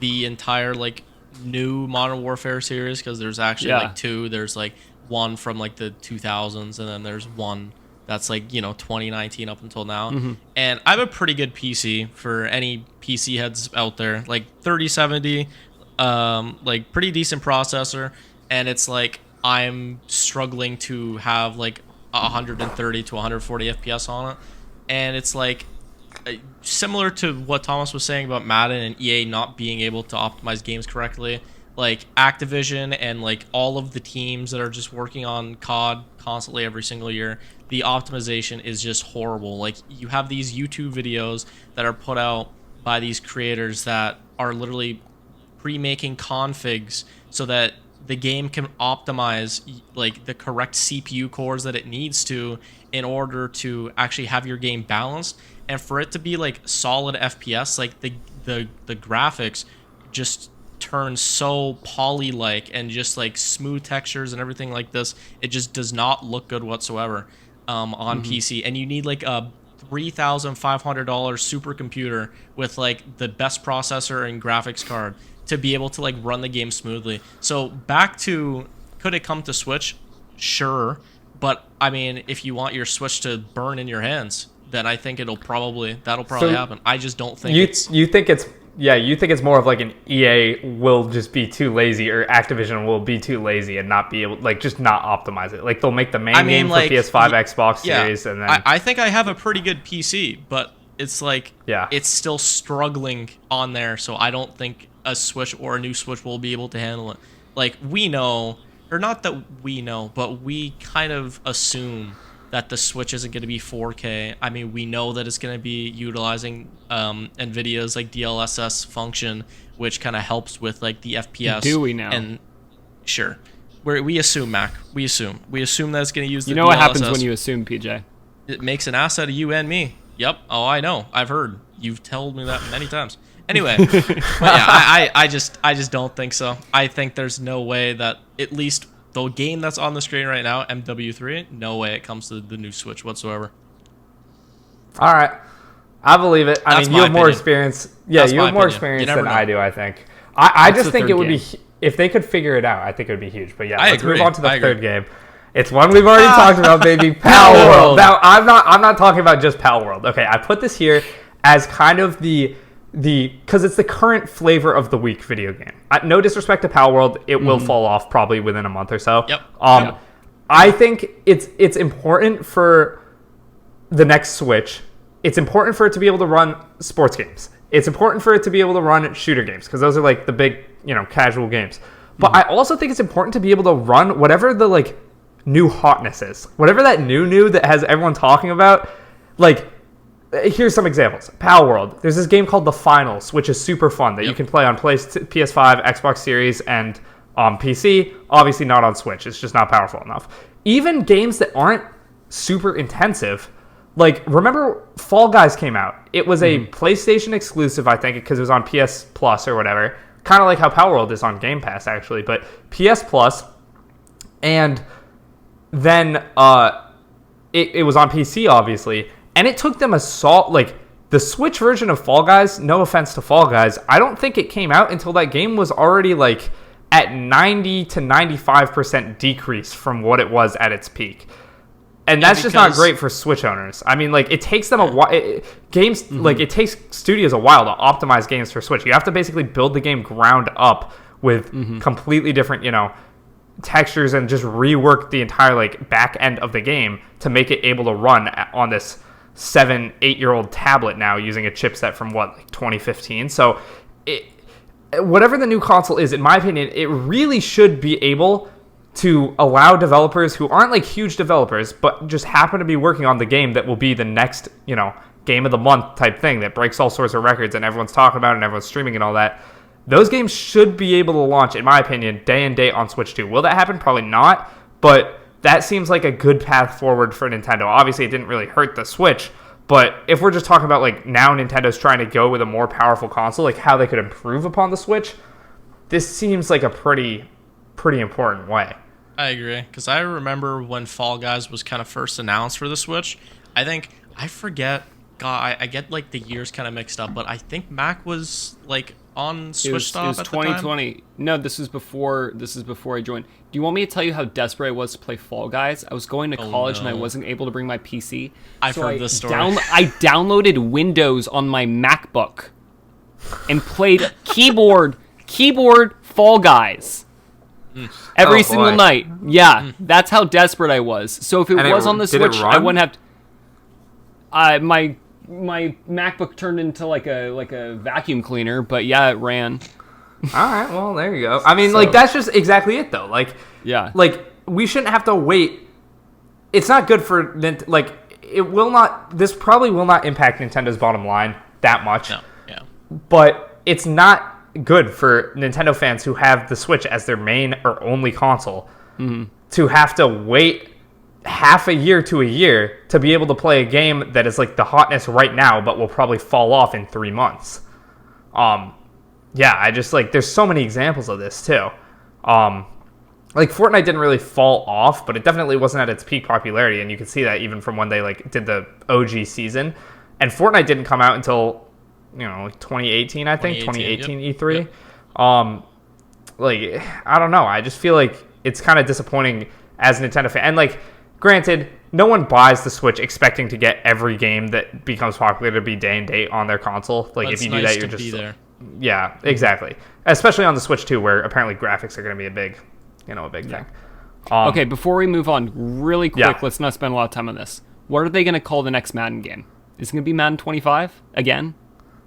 entire like new Modern Warfare series, because there's actually like two. There's like one from like the 2000s, and then there's one that's like 2019 up until now. And I have a pretty good PC for any PC heads out there, like 3070, like pretty decent processor, and it's like I'm struggling to have like 130 to 140 FPS on it, and it's like similar to what Thomas was saying about Madden and EA not being able to optimize games correctly. Like Activision and like all of the teams that are just working on COD constantly every single year, the optimization is just horrible. Like, you have these YouTube videos that are put out by these creators that are literally pre-making configs so that the game can optimize like the correct CPU cores that it needs to in order to actually have your game balanced, and for it to be like solid FPS. Like the graphics just turn so poly-like and just like smooth textures and everything like this. It just does not look good whatsoever on PC, and you need like a $3,500 supercomputer with like the best processor and graphics card to be able to like run the game smoothly. So back to, could it come to Switch? Sure, but I mean, if you want your Switch to burn in your hands, then I think that'll probably happen. I just don't think you think it's more of like an EA will just be too lazy, or Activision will be too lazy and not be able, like, just not optimize it. Like, they'll make the main game for PS5, Xbox Series, and then I think I have a pretty good PC, but it's like it's still struggling on there. So I don't think a Switch or a new Switch will be able to handle it. Like, we know, or not that we know, but we kind of assume that the Switch isn't going to be 4K. I mean, we know that it's going to be utilizing NVIDIA's like DLSS function, which kind of helps with like the FPS. Do we now? And sure, we assume, Mac. We assume that it's going to use the DLSS. You know what happens when you assume, PJ? It makes an ass out of you and me. Yep. Oh, I know. I've heard. You've told me that many times. Anyway, but yeah, I just don't think so. I think there's no way that at least the game that's on the screen right now, MW3, no way it comes to the new Switch whatsoever. All right, I believe it. I mean, you have more experience. Yeah, you have more experience than I do, I think. I just think it would be, if they could figure it out, I think it would be huge. But yeah, let's move on to the third game. It's one we've already talked about, baby. Palworld. Now, I'm not talking about just Palworld. Okay, I put this here as kind of the because it's the current flavor of the week video game. No disrespect to Palworld, it will fall off probably within a month or so. Yep. I think it's important for the next Switch. It's important for it to be able to run sports games. It's important for it to be able to run shooter games, because those are like the big, casual games. But I also think it's important to be able to run whatever the like new hotness is, whatever that new that has everyone talking about. Like, here's some examples. Palworld. There's this game called The Finals, which is super fun that you can play on PS5, Xbox Series, and on PC. Obviously not on Switch. It's just not powerful enough. Even games that aren't super intensive, like, remember Fall Guys came out. It was a PlayStation exclusive, I think, because it was on PS Plus or whatever. Kind of like how Palworld is on Game Pass, actually. But PS Plus, and then it was on PC, obviously. And it took them like, the Switch version of Fall Guys, no offense to Fall Guys, I don't think it came out until that game was already, like, at 90 to 95% decrease from what it was at its peak. And that's just not great for Switch owners. I mean, like, it takes them a while. Like, it takes studios a while to optimize games for Switch. You have to basically build the game ground up with completely different, textures, and just rework the entire, like, back end of the game to make it able to run on this 7-8-year-old tablet now using a chipset from like 2015. So whatever the new console is, in my opinion, it really should be able to allow developers who aren't like huge developers but just happen to be working on the game that will be the next game of the month type thing that breaks all sorts of records and everyone's talking about it and everyone's streaming and all that. Those games should be able to launch, in my opinion, day and date on Switch 2. Will that happen? Probably not, but that seems like a good path forward for Nintendo. Obviously, it didn't really hurt the Switch, but if we're just talking about like now Nintendo's trying to go with a more powerful console, like how they could improve upon the Switch, this seems like a pretty important way. I agree, because I remember when Fall Guys was kind of first announced for the Switch. I forget. God, I get like the years kind of mixed up, but I think Mac was like on Switch Stop at the time. It was 2020. No, this is before I joined. Do you want me to tell you how desperate I was to play Fall Guys? I was going to college and I wasn't able to bring my PC. I've heard this story. I downloaded Windows on my MacBook and played keyboard Fall Guys. Every single night. Yeah, that's how desperate I was. So if it was on the Switch, I wouldn't have my MacBook turned into like a vacuum cleaner, but yeah, it ran. All right, well, there you go. I mean, like that's just exactly it though. Like like we shouldn't have to wait. It's not good for like it will not this probably will not impact Nintendo's bottom line that much. No. Yeah. But it's not good for Nintendo fans who have the Switch as their main or only console to have to wait half a year to a year to be able to play a game that is like the hotness right now but will probably fall off in 3 months. I just like there's so many examples of this too. Like Fortnite didn't really fall off, but it definitely wasn't at its peak popularity, and you can see that even from when they like did the OG season. And Fortnite didn't come out until like 2018, I think 2018 yep. E3. Yep. Like I don't know, I just feel like it's kind of disappointing as a Nintendo fan. And like granted, no one buys the Switch expecting to get every game that becomes popular to be day and date on their console. Like if you do that, you're just there. Yeah, exactly. Especially on the Switch 2, where apparently graphics are going to be a big thing. Okay, before we move on, really quick, let's not spend a lot of time on this. What are they going to call the next Madden game? Is it going to be Madden 25 again?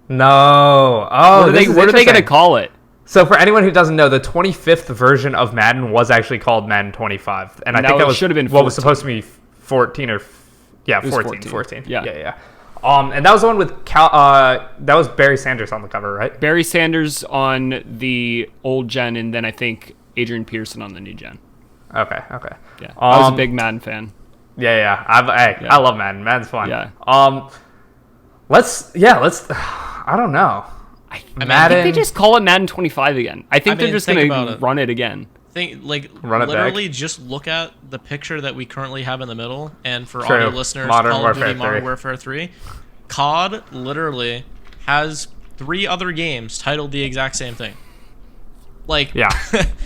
No. Oh, what are they going to call it? So for anyone who doesn't know, the 25th version of Madden was actually called Madden 25, and I think that should have been 14. What was supposed to be 14 or 14. Yeah. And that was the one with that was Barry Sanders on the cover, right? Barry Sanders on the old gen, and then I think Adrian Pearson on the new gen. Okay. Yeah, I was a big Madden fan. Yeah. I love Madden. Madden's fun. Yeah. Let's. I don't know. I think they just call it Madden 25 again. I think they're just going to run it again. Literally just look at the picture that we currently have in the middle, and for audio listeners, Call of Duty Modern Warfare 3, COD literally has 3 other games titled the exact same thing. Like, yeah,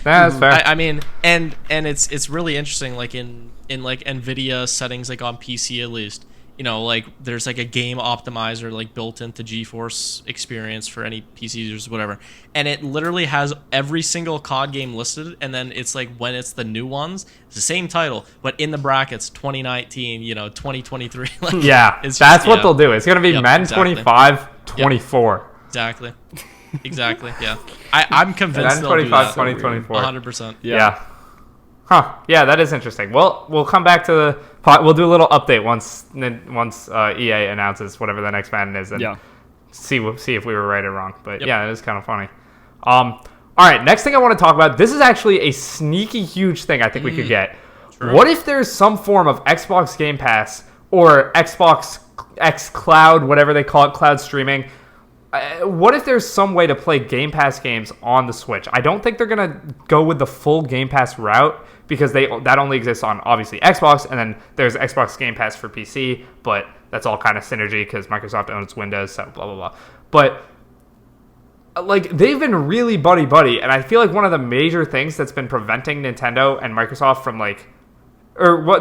that's fair. I mean, and it's really interesting. Like in like NVIDIA settings, like on PC at least, like there's like a game optimizer like built into GeForce Experience for any PC users, whatever, and it literally has every single COD game listed, and then it's like when it's the new ones, it's the same title, but in the brackets 2019, 2023. Like, that's what they'll do. It's gonna be Madden 25, 24. Exactly. Yeah, I'm convinced they'll do that. 2024. 100%. Yeah. Huh. Yeah, that is interesting. Well, we'll come back to the we'll do a little update once EA announces whatever the next Madden is, and see if we were right or wrong. But yeah, it is kind of funny. All right, next thing I want to talk about. This is actually a sneaky huge thing I think we could get. True. What if there's some form of Xbox Game Pass or Xbox X Cloud, whatever they call it, cloud streaming? What if there's some way to play Game Pass games on the Switch? I don't think they're going to go with the full Game Pass route because that only exists on, obviously, Xbox, and then there's Xbox Game Pass for PC, but that's all kind of synergy because Microsoft owns Windows, so blah, blah, blah. But, like, they've been really buddy-buddy, and I feel like one of the major things that's been preventing Nintendo and Microsoft from,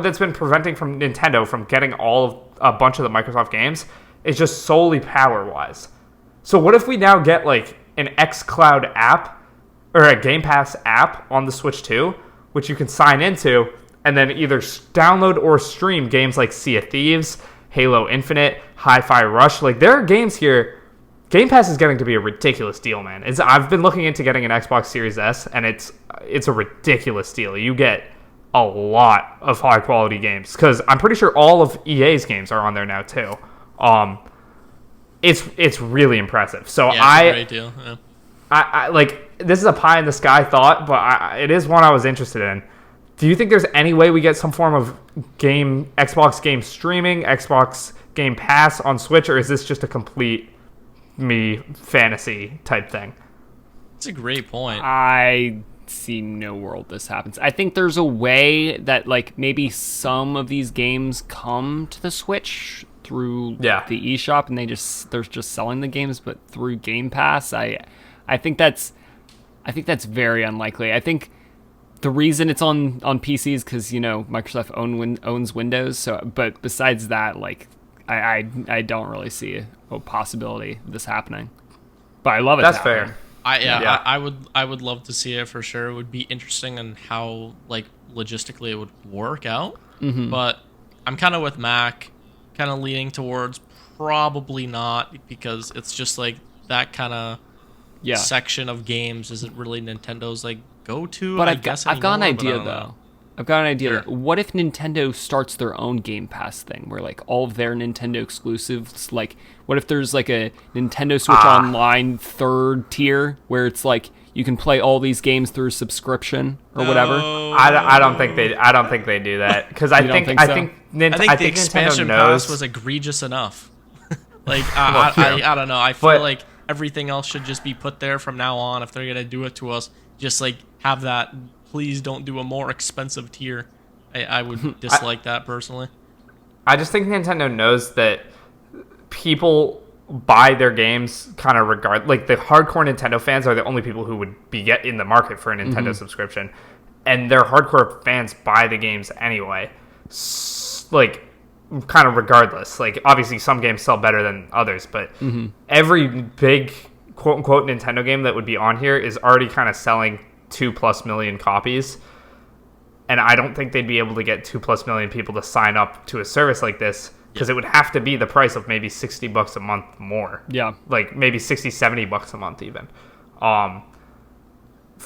that's been preventing from Nintendo from getting a bunch of the Microsoft games is just solely power-wise. So what if we now get like an xCloud app or a Game Pass app on the Switch 2, which you can sign into and then either download or stream games like Sea of Thieves, Halo Infinite, Hi-Fi Rush. Like there are games here. Game Pass is getting to be a ridiculous deal, man. I've been looking into getting an Xbox Series S, and it's a ridiculous deal. You get a lot of high quality games because I'm pretty sure all of EA's games are on there now too. it's really impressive. So Yeah, it's a great deal. Yeah. I like, this is a pie in the sky thought, but it is one I was interested in. Do you think there's any way we get some form of Xbox game streaming, Xbox Game Pass on Switch, or is this just a complete fantasy type thing? It's a great point. I see no world this happens. I think there's a way that like maybe some of these games come to the Switch through the eShop, and they're just selling the games, but through Game Pass. I think that's very unlikely. I think the reason it's on PC is because Microsoft owns Windows. So, but besides that, like I don't really see a possibility of this happening. But I love it. That's fair. I would love to see it for sure. It would be interesting on how like logistically it would work out. Mm-hmm. But I'm kind of with Mac, kind of leaning towards probably not, because it's just like that kind of section of games isn't really Nintendo's like go-to. But I've got an idea though. I've got an idea. Sure. What if Nintendo starts their own Game Pass thing, where like all of their Nintendo exclusives, like what if there's like a Nintendo Switch Online third tier where it's like you can play all these games through subscription or whatever? I don't think they do that, because I think the expansion pass was egregious enough. Like I don't know. I feel like everything else should just be put there from now on. If they're gonna do it to us, just like have that. Please don't do a more expensive tier. I would dislike that personally. I just think Nintendo knows that people buy their games kind of like the hardcore Nintendo fans are the only people who would be in the market for a Nintendo subscription, and their hardcore fans buy the games anyway. Like, kind of regardless. Like, obviously some games sell better than others, but every big quote unquote Nintendo game that would be on here is already kind of selling 2+ million copies, and I don't think they'd be able to get 2+ million people to sign up to a service like this, because it would have to be the price of maybe $60 a month more. Yeah, like maybe $60-$70 a month even,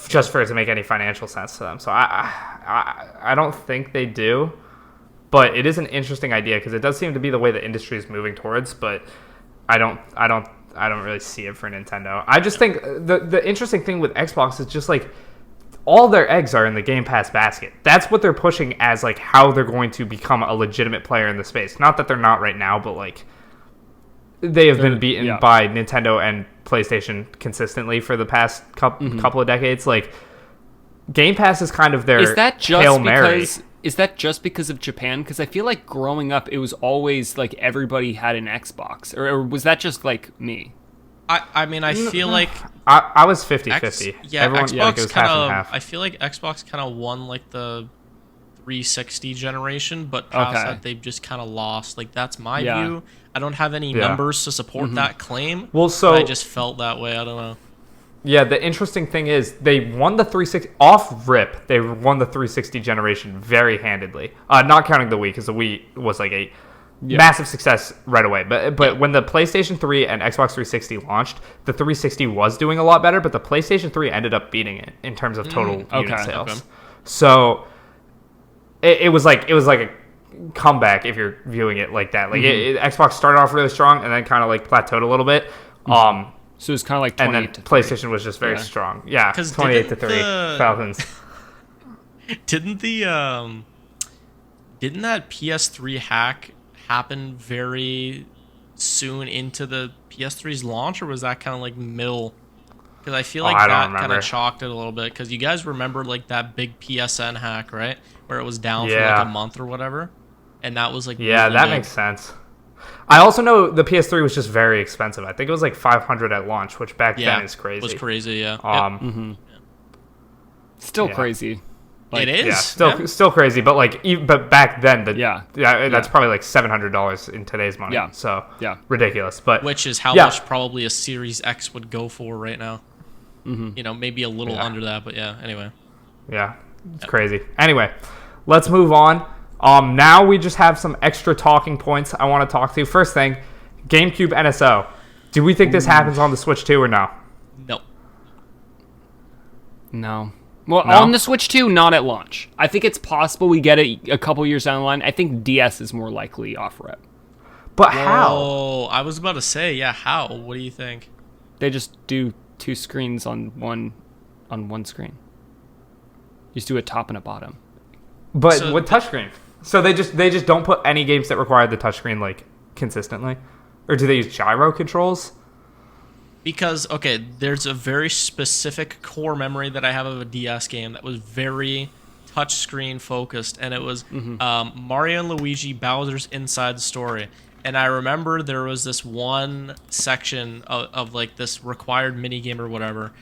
just for it to make any financial sense to them. So I don't think they do, but it is an interesting idea, because it does seem to be the way the industry is moving towards. But I don't really see it for Nintendo. I just think the interesting thing with Xbox is just like all their eggs are in the Game Pass basket. That's what they're pushing as like how they're going to become a legitimate player in the space. Not that they're not right now, but like they have been beaten by Nintendo and PlayStation consistently for the past couple of decades. Like, Game Pass is kind of their Hail Mary. Is that just because of Japan? Because I feel like growing up, it was always like everybody had an Xbox. Or was that just like me? I mean, I feel like I was 50-50. Yeah, everyone, Xbox like, it was kind half of. and half. I feel like Xbox kind of won like the 360 generation, but past that they've just kind of lost. Like, that's my view. I don't have any numbers to support that claim. Well, so but I just felt that way. I don't know. Yeah, the interesting thing is they won the 360 off rip. They won the 360 generation very handedly. Not counting the Wii, because the Wii was like a massive success right away. But when the PlayStation 3 and Xbox 360 launched, the 360 was doing a lot better, but the PlayStation 3 ended up beating it in terms of total unit sales. Okay. So it was like a comeback if you're viewing it like that. Like Xbox started off really strong and then kind of like plateaued a little bit. So it's kind of like 28 and then PlayStation was just very strong. Yeah, 28-3 Falcons. Didn't that PS3 hack happen very soon into the PS3's launch, or was that kind of like middle? Because I feel like that kind of chalked it a little bit. Because you guys remember like that big PSN hack, right? Where it was down for like a month or whatever, and that was like really that big. Makes sense. I also know the PS3 was just very expensive. I think it was like $500 at launch, which back then is crazy. It was crazy, yeah. Still crazy. Like, it is. Yeah, still crazy, but like but back then that's probably like $700 in today's money. Yeah. So ridiculous. But which is how much probably a Series X would go for right now. Maybe a little under that, but anyway. Yeah. It's crazy. Anyway, let's move on. Now we just have some extra talking points I want to talk to. First thing, GameCube NSO. Do we think this happens on the Switch 2 or no? No. Well, on the Switch 2, not at launch. I think it's possible we get it a couple years down the line. I think DS is more likely off-rip. But how? Oh, I was about to say, yeah, how? What do you think? They just do 2 screens on one screen. You just do a top and a bottom. But So with touchscreen. So they just don't put any games that require the touchscreen like consistently? Or do they use gyro controls? Because, okay, there's a very specific core memory that I have of a DS game that was very touchscreen focused, and it was Mario and Luigi Bowser's Inside Story. And I remember there was this one section of like this required minigame or whatever.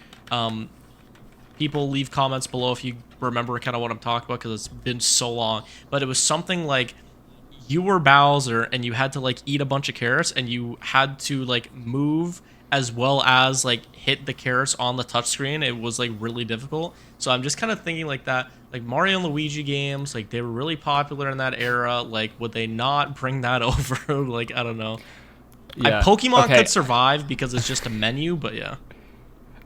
People leave comments below if you remember kind of what I'm talking about, because it's been so long. But it was something like you were Bowser and you had to like eat a bunch of carrots, and you had to like move as well as like hit the carrots on the touchscreen. It was like really difficult. So I'm just kind of thinking like that, like Mario and Luigi games, like they were really popular in that era. Like, would they not bring that over? Like, I don't know. Yeah. Pokemon Okay. could survive because it's just a menu, but yeah.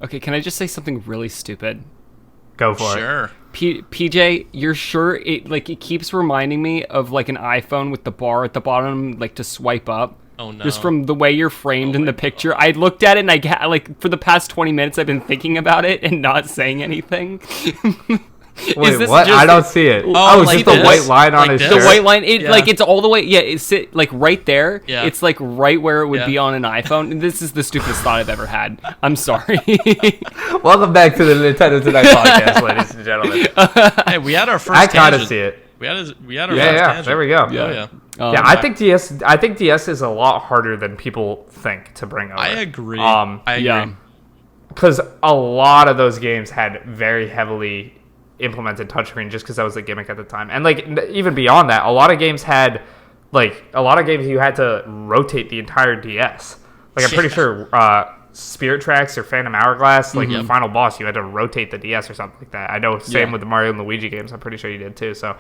Okay, can I just say something really stupid? Go for it. Sure. PJ, you're sure it keeps reminding me of like an iPhone with the bar at the bottom, like to swipe up. Oh no. Just from the way you're framed in the picture. I looked at it and like for the past 20 minutes I've been thinking about it and not saying anything. Wait, this what? just- I don't see it. Oh, it's like just the this? white line on Like his this? shirt. The white line, Yeah. like it's all the way, it's like right there. Yeah. It's like right where it would Yeah. be on an iPhone. And this is the stupidest thought I've ever had. I'm sorry. Welcome back to the Nintendo Tonight podcast, ladies and gentlemen. Hey, we had our first I kind of tangent. see it. We had our Yeah, first yeah. tangent. There we go. Oh, yeah. Yeah, I think DS is a lot harder than people think to bring over. I agree. Um, I agree. yeah. because a lot of those games had very heavily implemented touchscreen just because that was the gimmick at the time. And like even beyond that, a lot of games you had to rotate the entire DS. Like I'm pretty sure Spirit Tracks or Phantom Hourglass, like the final boss, you had to rotate the DS or something like that. I know same Yeah. with the Mario and Luigi games. I'm pretty sure you did too. So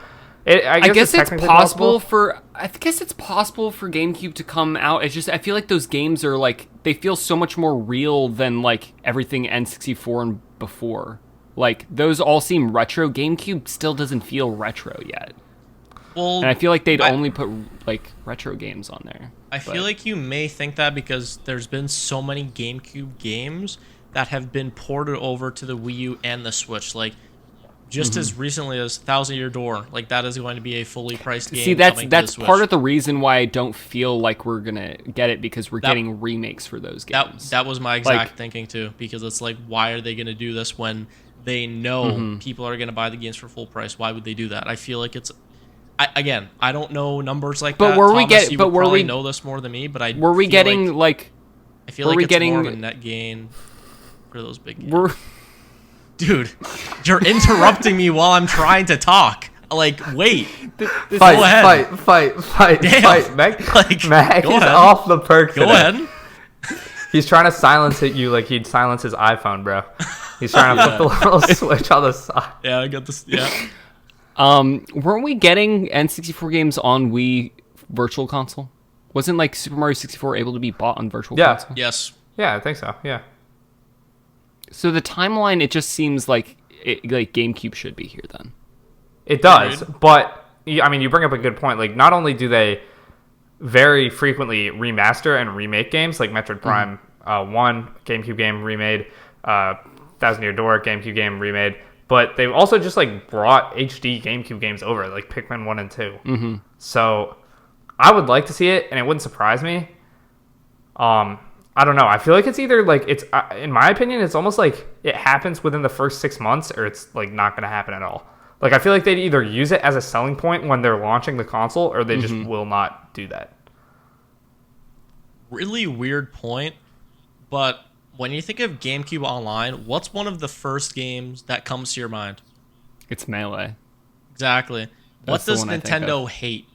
I guess it's technically possible for GameCube to come out. It's just I feel like those games are like they feel so much more real than like everything N64 and before. Like those all seem retro. GameCube still doesn't feel retro yet. Well, And I feel like they'd only put like retro games on there. I feel like you may think that because there's been so many GameCube games that have been ported over to the Wii U and the Switch. Like, just as recently as Thousand Year Door, like that is going to be a fully priced game. See, that's coming to the part Switch. of the reason why I don't feel like we're gonna get it, because we're getting remakes for those games. That was my exact Like- thinking too, because it's like, why are they going to do this when they know people are going to buy the games for full price? Why would they do that? I feel like it's. I don't know numbers like But that. were we Thomas, get- you but would were probably we- know this more than me? But I Were we feel getting like, like? I feel were like we it's getting- more of a net gain for those big games. We're Dude, you're interrupting me while I'm trying to talk. Like, wait. this Go ahead. Fight. Damn. Mac, Like, Mac go is ahead. off the perk Go today. ahead. He's trying to silence you like he'd silence his iPhone, bro. He's trying to flip the little switch on the side. Yeah, I got this. Yeah. weren't we getting N64 games on Wii Virtual Console? Wasn't like Super Mario 64 able to be bought on Virtual Yeah. Console? Yes. Yeah, I think so. Yeah. So the timeline, it just seems like like GameCube should be here then. It does, Agreed. but I mean, you bring up a good point. Like, not only do they very frequently remaster and remake games, like Metroid Prime 1, GameCube game remade, Thousand Year Door, GameCube game remade, but they've also just like brought HD GameCube games over, like Pikmin 1 and 2. Mm-hmm. So I would like to see it, and it wouldn't surprise me. I don't know. I feel like it's either like it's in my opinion, it's almost like it happens within the first 6 months, or it's like not going to happen at all. Like I feel like they'd either use it as a selling point when they're launching the console, or they just will not do that. Really weird point, but when you think of GameCube Online, what's one of the first games that comes to your mind? It's Melee. Exactly. That's What the does one I think Nintendo hate?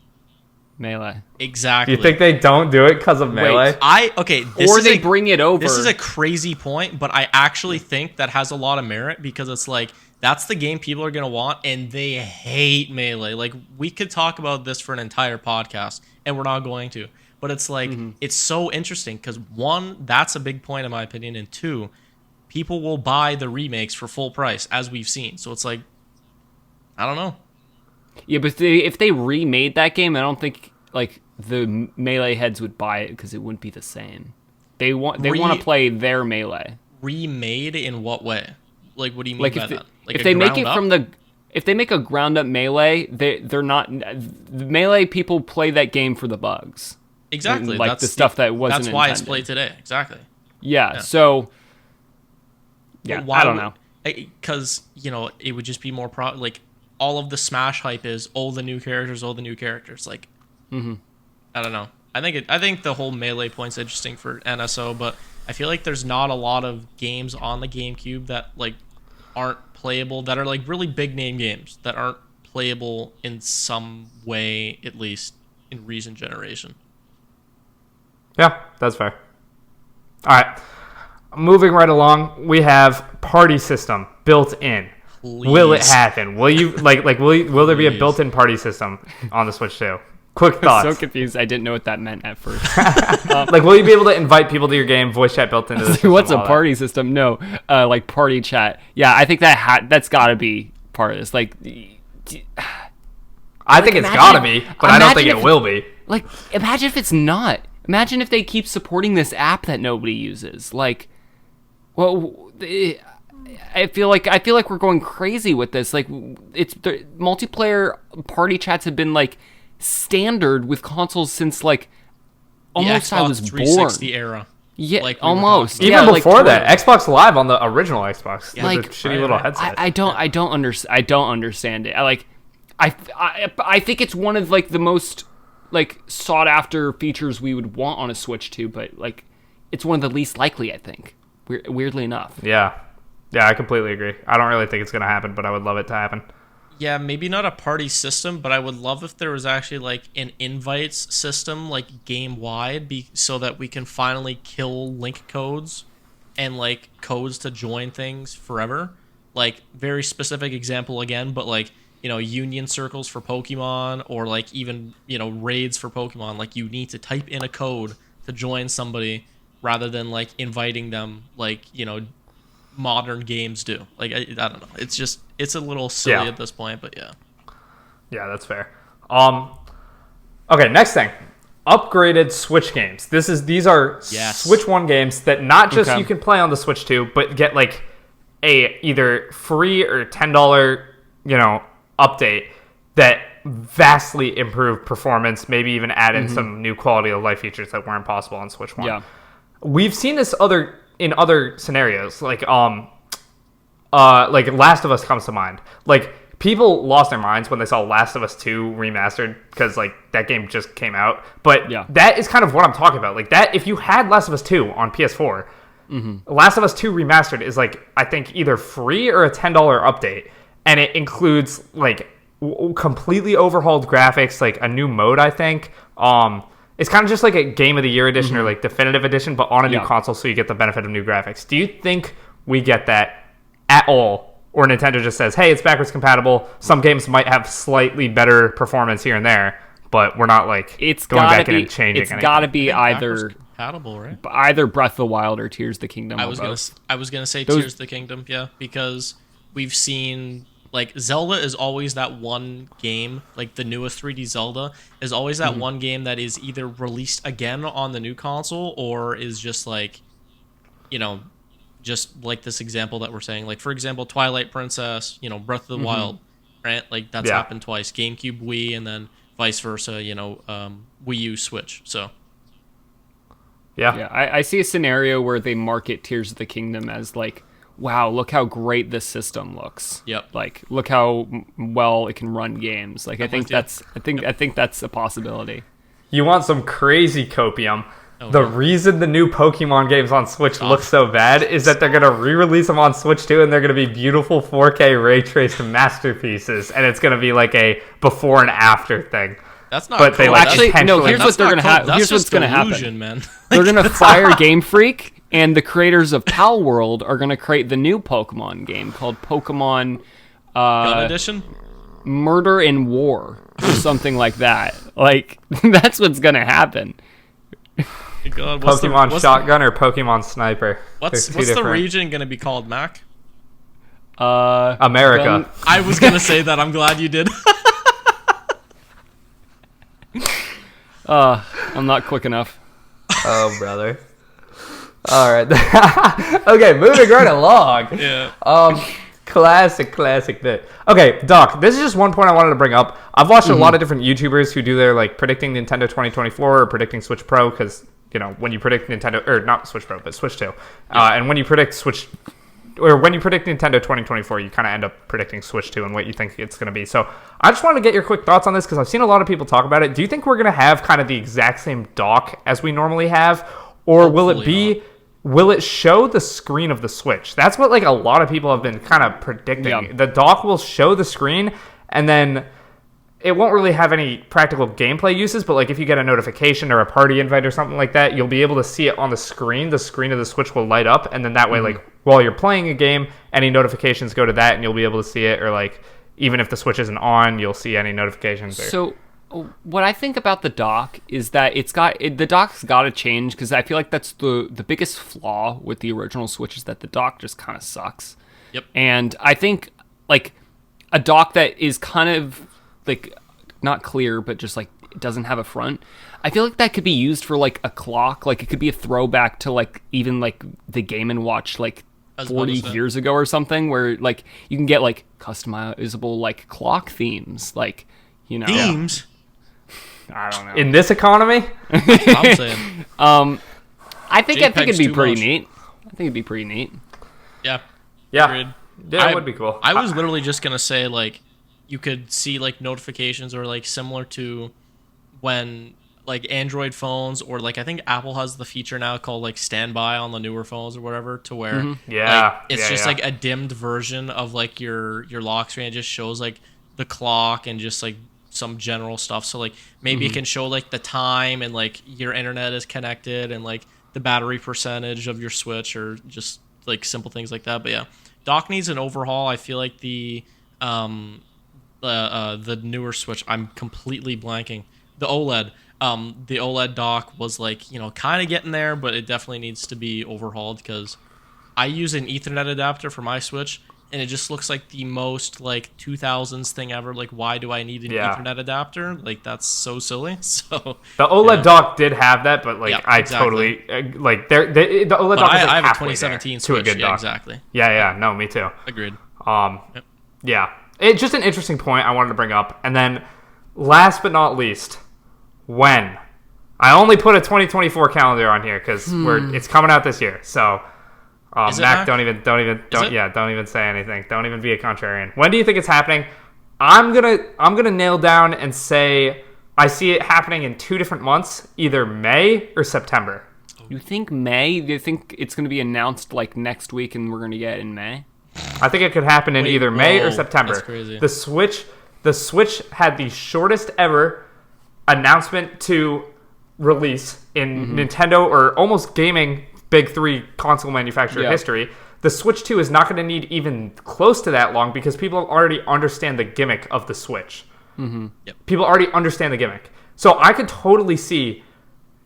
Melee. Exactly. You think they don't do it because of Melee? This Or is they a- bring it over. This is a crazy point, but I actually think that has a lot of merit, because it's like that's the game people are going to want, and they hate Melee. Like, we could talk about this for an entire podcast, and we're not going to. But it's like, it's so interesting because, one, that's a big point in my opinion, and two, people will buy the remakes for full price, as we've seen. So it's like, I don't know. Yeah, but if they remade that game, I don't think like the Melee heads would buy it because it wouldn't be the same. They want to play their Melee. Remade in what way? Like, what do you mean by that? Like, if they make it from the, if they make a ground up Melee, they're not. The Melee people play that game for the bugs. Exactly, like that's the stuff that wasn't. That's why intended. it's played today. Exactly. Yeah. So. Yeah, I don't know. Because it would just be more like all of the Smash hype is the new characters, like. Mm-hmm. I don't know. I think the whole Melee point's interesting for NSO, but I feel like there's not a lot of games on the GameCube that like aren't playable, that are like really big name games that aren't playable in some way, at least in recent generation. Yeah, that's fair. All right, moving right along, we have party system built in. Please. Will it happen? Will you will there be a built-in party system on the Switch 2? Quick thoughts. I'm so confused. I didn't know what that meant at first. Like, will you be able to invite people to your game? Voice chat built into the system. What's a party system? No, like party chat. Yeah, I think that's got to be part of this. Like, I think it's got to be, but I don't think it will be. Like, imagine if it's not. Imagine if they keep supporting this app that nobody uses. Like, well, I feel like we're going crazy with this. Like, it's the multiplayer party chats have been like standard with consoles since like almost I was born. 360 era. Yeah, like almost. Even before that, Xbox Live on the original Xbox, yeah, like the shitty little headset. I don't understand it. I think it's one of like the most like sought after features we would want on a Switch 2, but like it's one of the least likely. I think weirdly enough. Yeah, I completely agree. I don't really think it's gonna happen, but I would love it to happen. Yeah, maybe not a party system, but I would love if there was actually like an invites system, like game-wide, so that we can finally kill link codes and like codes to join things forever. Like, very specific example again, but like, union circles for Pokemon, or like even, raids for Pokemon. Like, you need to type in a code to join somebody rather than like inviting them like, modern games do. Like, I don't know. It's a little silly at this point, but yeah. Yeah, that's fair. Okay, next thing. Upgraded Switch games. These are Switch 1 games that not just you can play on the Switch 2, but get like a either free or $10, update that vastly improve performance, maybe even add in some new quality of life features that weren't possible on Switch 1. Yeah. We've seen this in other scenarios, like Last of Us comes to mind. Like, people lost their minds when they saw Last of Us 2 remastered, because like that game just came out. But that is kind of what I'm talking about. Like, that, if you had Last of Us 2 on PS4, Last of Us 2 remastered is like, I think, either free or a $10 update, and it includes like completely overhauled graphics, like a new mode, I think. It's kind of just like a Game of the Year edition or like Definitive Edition, but on a new console, so you get the benefit of new graphics. Do you think we get that at all? Or Nintendo just says, hey, it's backwards compatible. Some games might have slightly better performance here and there, but we're not like going back in and changing anything. It's got to be either compatible, right? Either Breath of the Wild or Tears of the Kingdom. I was gonna say Tears of the Kingdom, yeah, because we've seen, like, Zelda is always that one game, like the newest 3D Zelda is always that one game that is either released again on the new console or is just like, just like this example that we're saying. Like, for example, Twilight Princess, Breath of the Wild, right? Like, that's happened twice. GameCube, Wii, and then vice versa, Wii U, Switch. So, yeah, I see a scenario where they market Tears of the Kingdom as like, wow, look how great this system looks. Yep. Like, look how well it can run games. Like, I think that's a possibility. You want some crazy copium. The reason the new Pokemon games on Switch look so bad is that they're going to re-release them on Switch 2, and they're going to be beautiful 4K ray-traced masterpieces, and it's going to be like a before and after thing. That's not but cool. They, like, actually, no, here's what's going to happen. Man. They're going to fire Game Freak, and the creators of Palworld are going to create the new Pokemon game called Pokemon Gun Edition? Murder and War, or something like that. Like, that's what's going to happen. God, Pokemon Shotgun or Pokemon Sniper? What's the region going to be called, Mac? America. I was going to say that. I'm glad you did. I'm not quick enough. Oh, brother. All right. Okay, moving right along. Yeah. Classic bit. Okay, Doc, this is just one point I wanted to bring up. I've watched a lot of different YouTubers who do their like predicting Nintendo 2024 or predicting Switch Pro because, when you predict Nintendo, or not Switch Pro, but Switch 2. And when you predict when you predict Nintendo 2024, you kind of end up predicting Switch 2 and what you think it's going to be. So I just wanted to get your quick thoughts on this because I've seen a lot of people talk about it. Do you think we're going to have kind of the exact same dock as we normally have? Or will it show the screen of the Switch? That's what like a lot of people have been kind of predicting. Yeah. The dock will show the screen, and then it won't really have any practical gameplay uses, but like if you get a notification or a party invite or something like that, you'll be able to see it on the screen. The screen of the Switch will light up, and then that way, like while you're playing a game, any notifications go to that, and you'll be able to see it. Or like even if the Switch isn't on, you'll see any notifications. So what I think about the dock is that the dock's got to change because I feel like that's the biggest flaw with the original Switch is that the dock just kind of sucks. Yep. And I think like a dock that is kind of like not clear but just like it doesn't have a front. I feel like that could be used for like a clock. Like it could be a throwback to like even like the Game & Watch like 40 years ago or something where like you can get like customizable like clock themes like themes. I don't know. In this economy? I'm saying. I think it'd be pretty much. neat. I think it'd be pretty neat. Yeah. Yeah. Agreed. Yeah, it would be cool. I was literally just gonna say like you could see like notifications or like similar to when like Android phones or like I think Apple has the feature now called like standby on the newer phones or whatever to where like, it's just like a dimmed version of like your lock screen. It just shows like the clock and just like some general stuff. So like maybe it can show like the time and like your internet is connected and like the battery percentage of your Switch or just like simple things like that. But yeah, dock needs an overhaul. I feel like the newer Switch, I'm completely blanking. The OLED dock was like, kind of getting there, but it definitely needs to be overhauled because I use an Ethernet adapter for my Switch and it just looks like the most like 2000s thing ever. Like, why do I need an Ethernet adapter? Like, that's so silly. So the OLED dock did have that, but like totally like the OLED dock. I was, like, have a halfway 2017 there Switch. to a good yeah, dock. exactly. Yeah, no, me too. Agreed. Yeah, it's just an interesting point I wanted to bring up, and then last but not least, when I only put a 2024 calendar on here because it's coming out this year, so. Mac, don't even say anything. Don't even be a contrarian. When do you think it's happening? I'm gonna nail down and say I see it happening in 2 different months, either May or September. You think May? Do you think it's going to be announced like next week and we're going to get it in May? I think it could happen in either May or September. That's crazy. The Switch had the shortest ever announcement to release in Nintendo or almost gaming big 3 console manufacturer history. The Switch 2 is not going to need even close to that long because people already understand the gimmick of the Switch. Yep. People already understand the gimmick. So I could totally see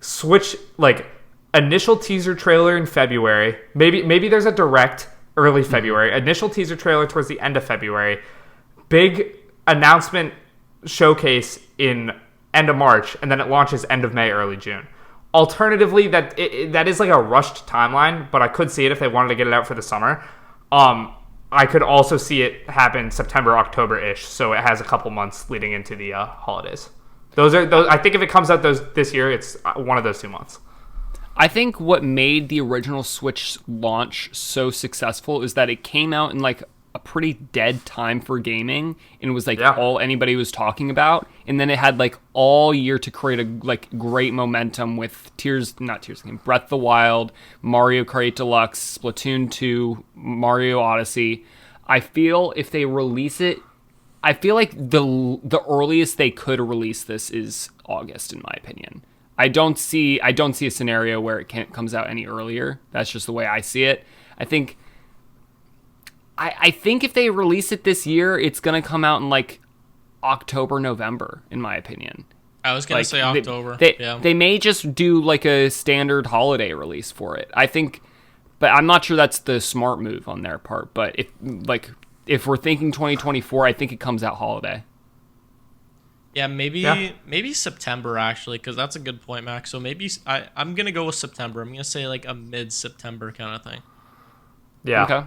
Switch, like, initial teaser trailer in February. Maybe there's a direct early February. Initial teaser trailer towards the end of February. Big announcement showcase in end of March. And then it launches end of May, early June. Alternatively, that is like a rushed timeline, but I could see it if they wanted to get it out for the summer. I could also see it happen September, October-ish, so it has a couple months leading into the holidays. Those. I think if it comes out this year, it's one of those 2 months. I think what made the original Switch launch so successful is that it came out in like a pretty dead time for gaming and it was like all anybody was talking about, and then it had like all year to create a like great momentum with Breath of the Wild, Mario Kart Deluxe, Splatoon 2, Mario Odyssey. I feel if they release it, I feel like the earliest they could release this is August, in my opinion. I don't see a scenario where it comes out any earlier. That's just the way I see it. I think if they release it this year, it's going to come out in like October, November, in my opinion. I was going to say October. They may just do like a standard holiday release for it. I think, but I'm not sure that's the smart move on their part. But if we're thinking 2024, I think it comes out holiday. Yeah, maybe Yeah. maybe September actually, because that's a good point, Max. So maybe I'm gonna go with September. I'm gonna say like a mid-September kind of thing. Yeah. Okay.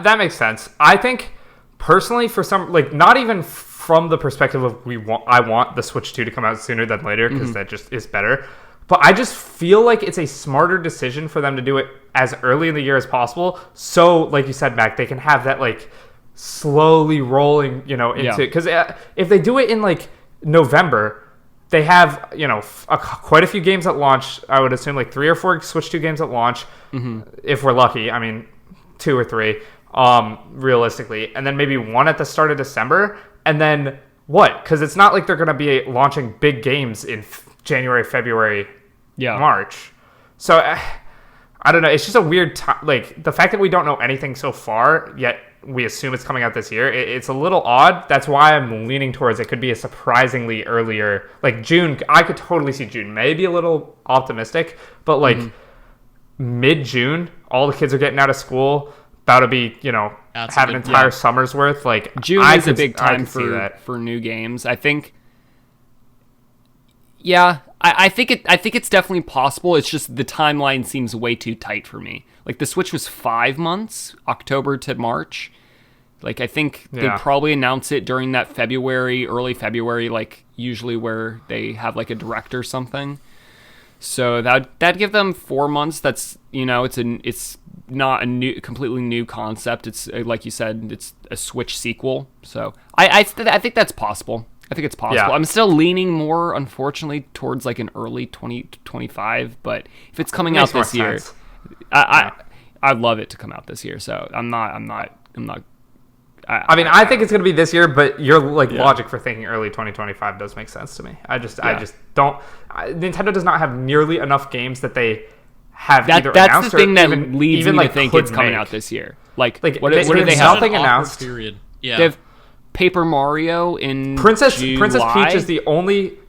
That makes sense. I think personally, for some, like, not even from the perspective of I want the Switch 2 to come out sooner than later because that just is better. But I just feel like it's a smarter decision for them to do it as early in the year as possible. So, like you said, Mac, they can have that like slowly rolling, into, because if they do it in like November, they have, quite a few games at launch. I would assume like 3 or 4 Switch 2 games at launch, if we're lucky. I mean, 2 or 3, realistically, and then maybe 1 at the start of December, and then what? Because it's not like they're going to be launching big games in January, February, March. So I don't know. It's just a weird time. Like, the fact that we don't know anything so far, yet we assume it's coming out this year, it's a little odd. That's why I'm leaning towards it could be a surprisingly earlier, like June. I could totally see June. Maybe a little optimistic, but like mid-June, all the kids are getting out of school. That'll be, have an entire summer's worth. Like, June is a big time for new games. I think. Yeah, I think it's definitely possible. It's just the timeline seems way too tight for me. Like, the Switch was 5 months, October to March. Like, I think they probably announce it during that early February, like usually where they have like a direct or something. So that'd give them 4 months. That's, it's not a completely new concept. It's like you said, it's a Switch sequel. So I think that's possible. I think it's possible. Yeah. I'm still leaning more, unfortunately, towards like an early 2025. But if it's coming out this year, I'd love it to come out this year. So I'm not. I think it's going to be this year, but your logic for thinking early 2025 does make sense to me. I just don't. Nintendo does not have nearly enough games that they have either announced that's the thing that even, leads even me like to think it's coming out this year. What do they have? Nothing announced. Period. Yeah. They have Paper Mario in Princess July? Peach is the only.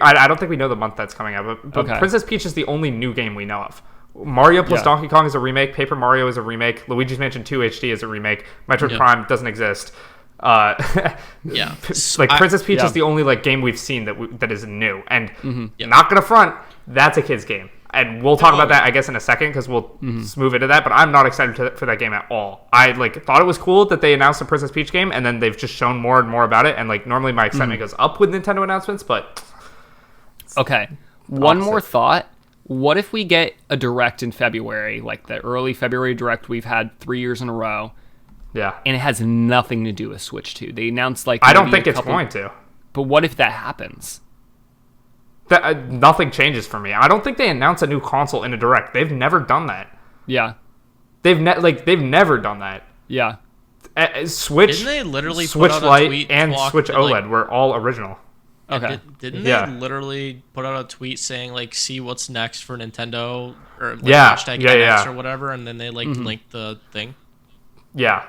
I don't think we know the month that's coming out, but Okay. Princess Peach is the only new game we know of. Mario plus Donkey Kong is a remake. Paper Mario is a remake. Luigi's Mansion 2 HD is a remake. Metroid Prime doesn't exist. Princess Peach is the only game we've seen that is new, and not gonna front. That's a kid's game, and we'll talk about that I guess in a second because we'll move into that. But I'm not excited for that game at all. I thought it was cool that they announced a Princess Peach game, and then they've just shown more and more about it. And normally my excitement goes up with Nintendo announcements, but okay. One more thought. What if we get a direct in February, like the early February direct we've had 3 years in a row? Yeah. And it has nothing to do with Switch 2. They announced I don't think it's going to. But what if that happens? Nothing changes for me. I don't think they announce a new console in a direct. They've never done that. Yeah. They've never done that. Yeah. Switch. Didn't they literally Switch put out Lite a tweet and Switch OLED were all original. Okay. Didn't they literally put out a tweet saying see what's next for Nintendo or hashtag NX or whatever, and then they linked the thing? Yeah.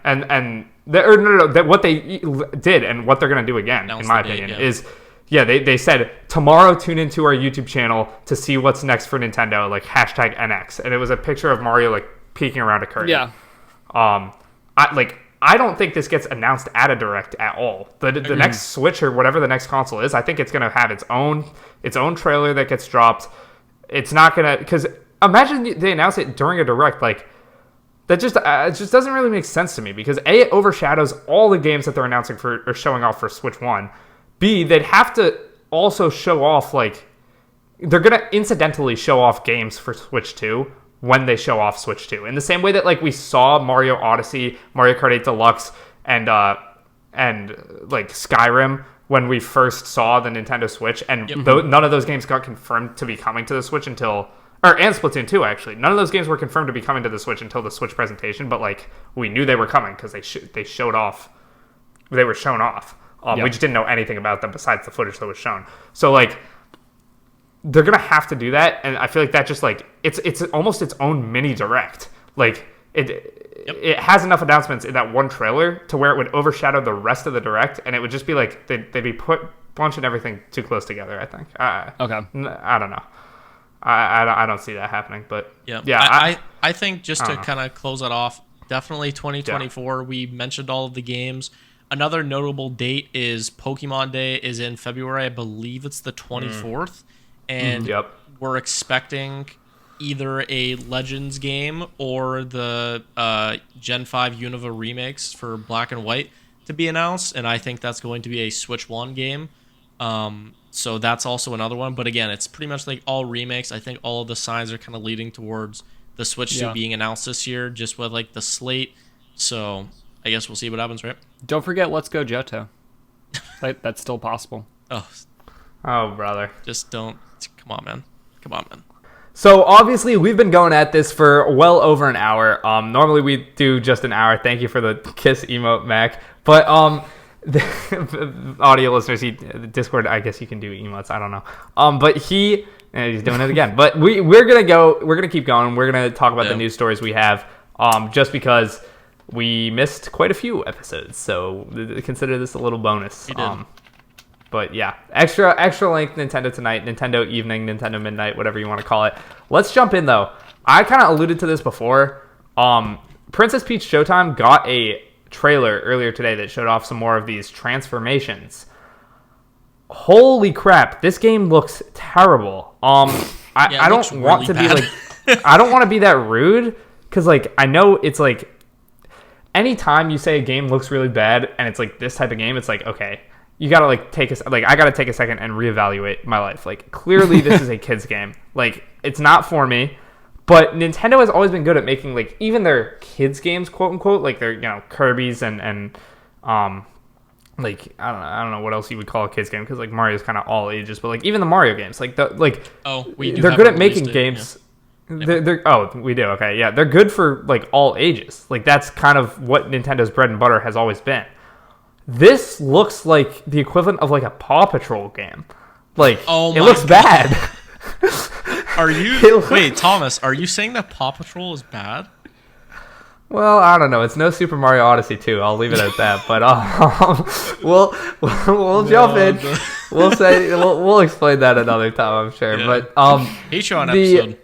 And what they did and what they're gonna do again, in my opinion, is they said tomorrow tune into our YouTube channel to see what's next for Nintendo, hashtag NX, and it was a picture of Mario peeking around a curtain. Yeah. I don't think this gets announced at a direct at all. The next Switch or whatever the next console is, I think it's going to have its own trailer that gets dropped. It's not going to, because imagine they announce it during a direct, that just it just doesn't really make sense to me, because A, it overshadows all the games that they're announcing for or showing off for Switch 1. B, they'd have to also show off they're going to incidentally show off games for Switch 2 when they show off Switch 2. In the same way that we saw Mario Odyssey, Mario Kart 8 Deluxe, and Skyrim when we first saw the Nintendo Switch, and none of those games got confirmed to be coming to the Switch and Splatoon 2 actually. None of those games were confirmed to be coming to the Switch until the Switch presentation, but we knew they were coming because they showed off. They were shown off. We just didn't know anything about them besides the footage that was shown. So they're gonna have to do that, and I feel like that just it's almost its own mini direct. It has enough announcements in that one trailer to where it would overshadow the rest of the direct, and it would just be they'd be bunching everything too close together. I think. Okay. I don't know. I don't see that happening, but I think just to kind of close that off, definitely 2024. We mentioned all of the games. Another notable date is Pokemon Day is in February. I believe it's the 24th. And Yep. we're expecting either a Legends game or the Gen 5 Unova remakes for Black and White to be announced, and I think that's going to be a Switch 1 game. So that's also another one. But again, it's pretty much like all remakes. I think all of the signs are kind of leading towards the Switch 2 being announced this year, just with like the slate. So I guess we'll see what happens, right? Don't forget Let's Go Johto. That's still possible. Oh, brother. Just don't. Come on, man. Come on, man. So obviously we've been going at this for well over an hour. Normally we do just an hour. Thank you for the kiss emote, Mac. But the audio listeners, Discord, I guess you can do emotes. I don't know. But he's doing it again. But we're gonna keep going. We're gonna talk about the news stories we have. Just because we missed quite a few episodes, so consider this a little bonus. We did. But yeah, extra length Nintendo Tonight, Nintendo Evening, Nintendo Midnight, whatever you want to call it. Let's jump in though. I kind of alluded to this before. Princess Peach Showtime got a trailer earlier today that showed off some more of these transformations. Holy crap, this game looks terrible. I don't want to be like I don't want to be that rude, because like I know it's like anytime you say a game looks really bad and it's like this type of game, it's like, okay, you gotta like I gotta take a second and reevaluate my life. Like clearly this is a kid's game. Like it's not for me. But Nintendo has always been good at making like even their kids games, quote unquote, like their Kirby's and like I don't know what else you would call a kids game, because like Mario's kind of all ages, but like even the Mario games, like they're good at making games. Yeah. We do, okay, yeah, they're good for like all ages. Like that's kind of what Nintendo's bread and butter has always been. This looks like the equivalent of like a Paw Patrol game. Like it looks bad. Are you wait, Thomas? Are you saying that Paw Patrol is bad? Well, I don't know. It's no Super Mario Odyssey 2. I'll leave it at that. But we'll jump in. We'll explain that another time, I'm sure. Yeah. But Patreon episode.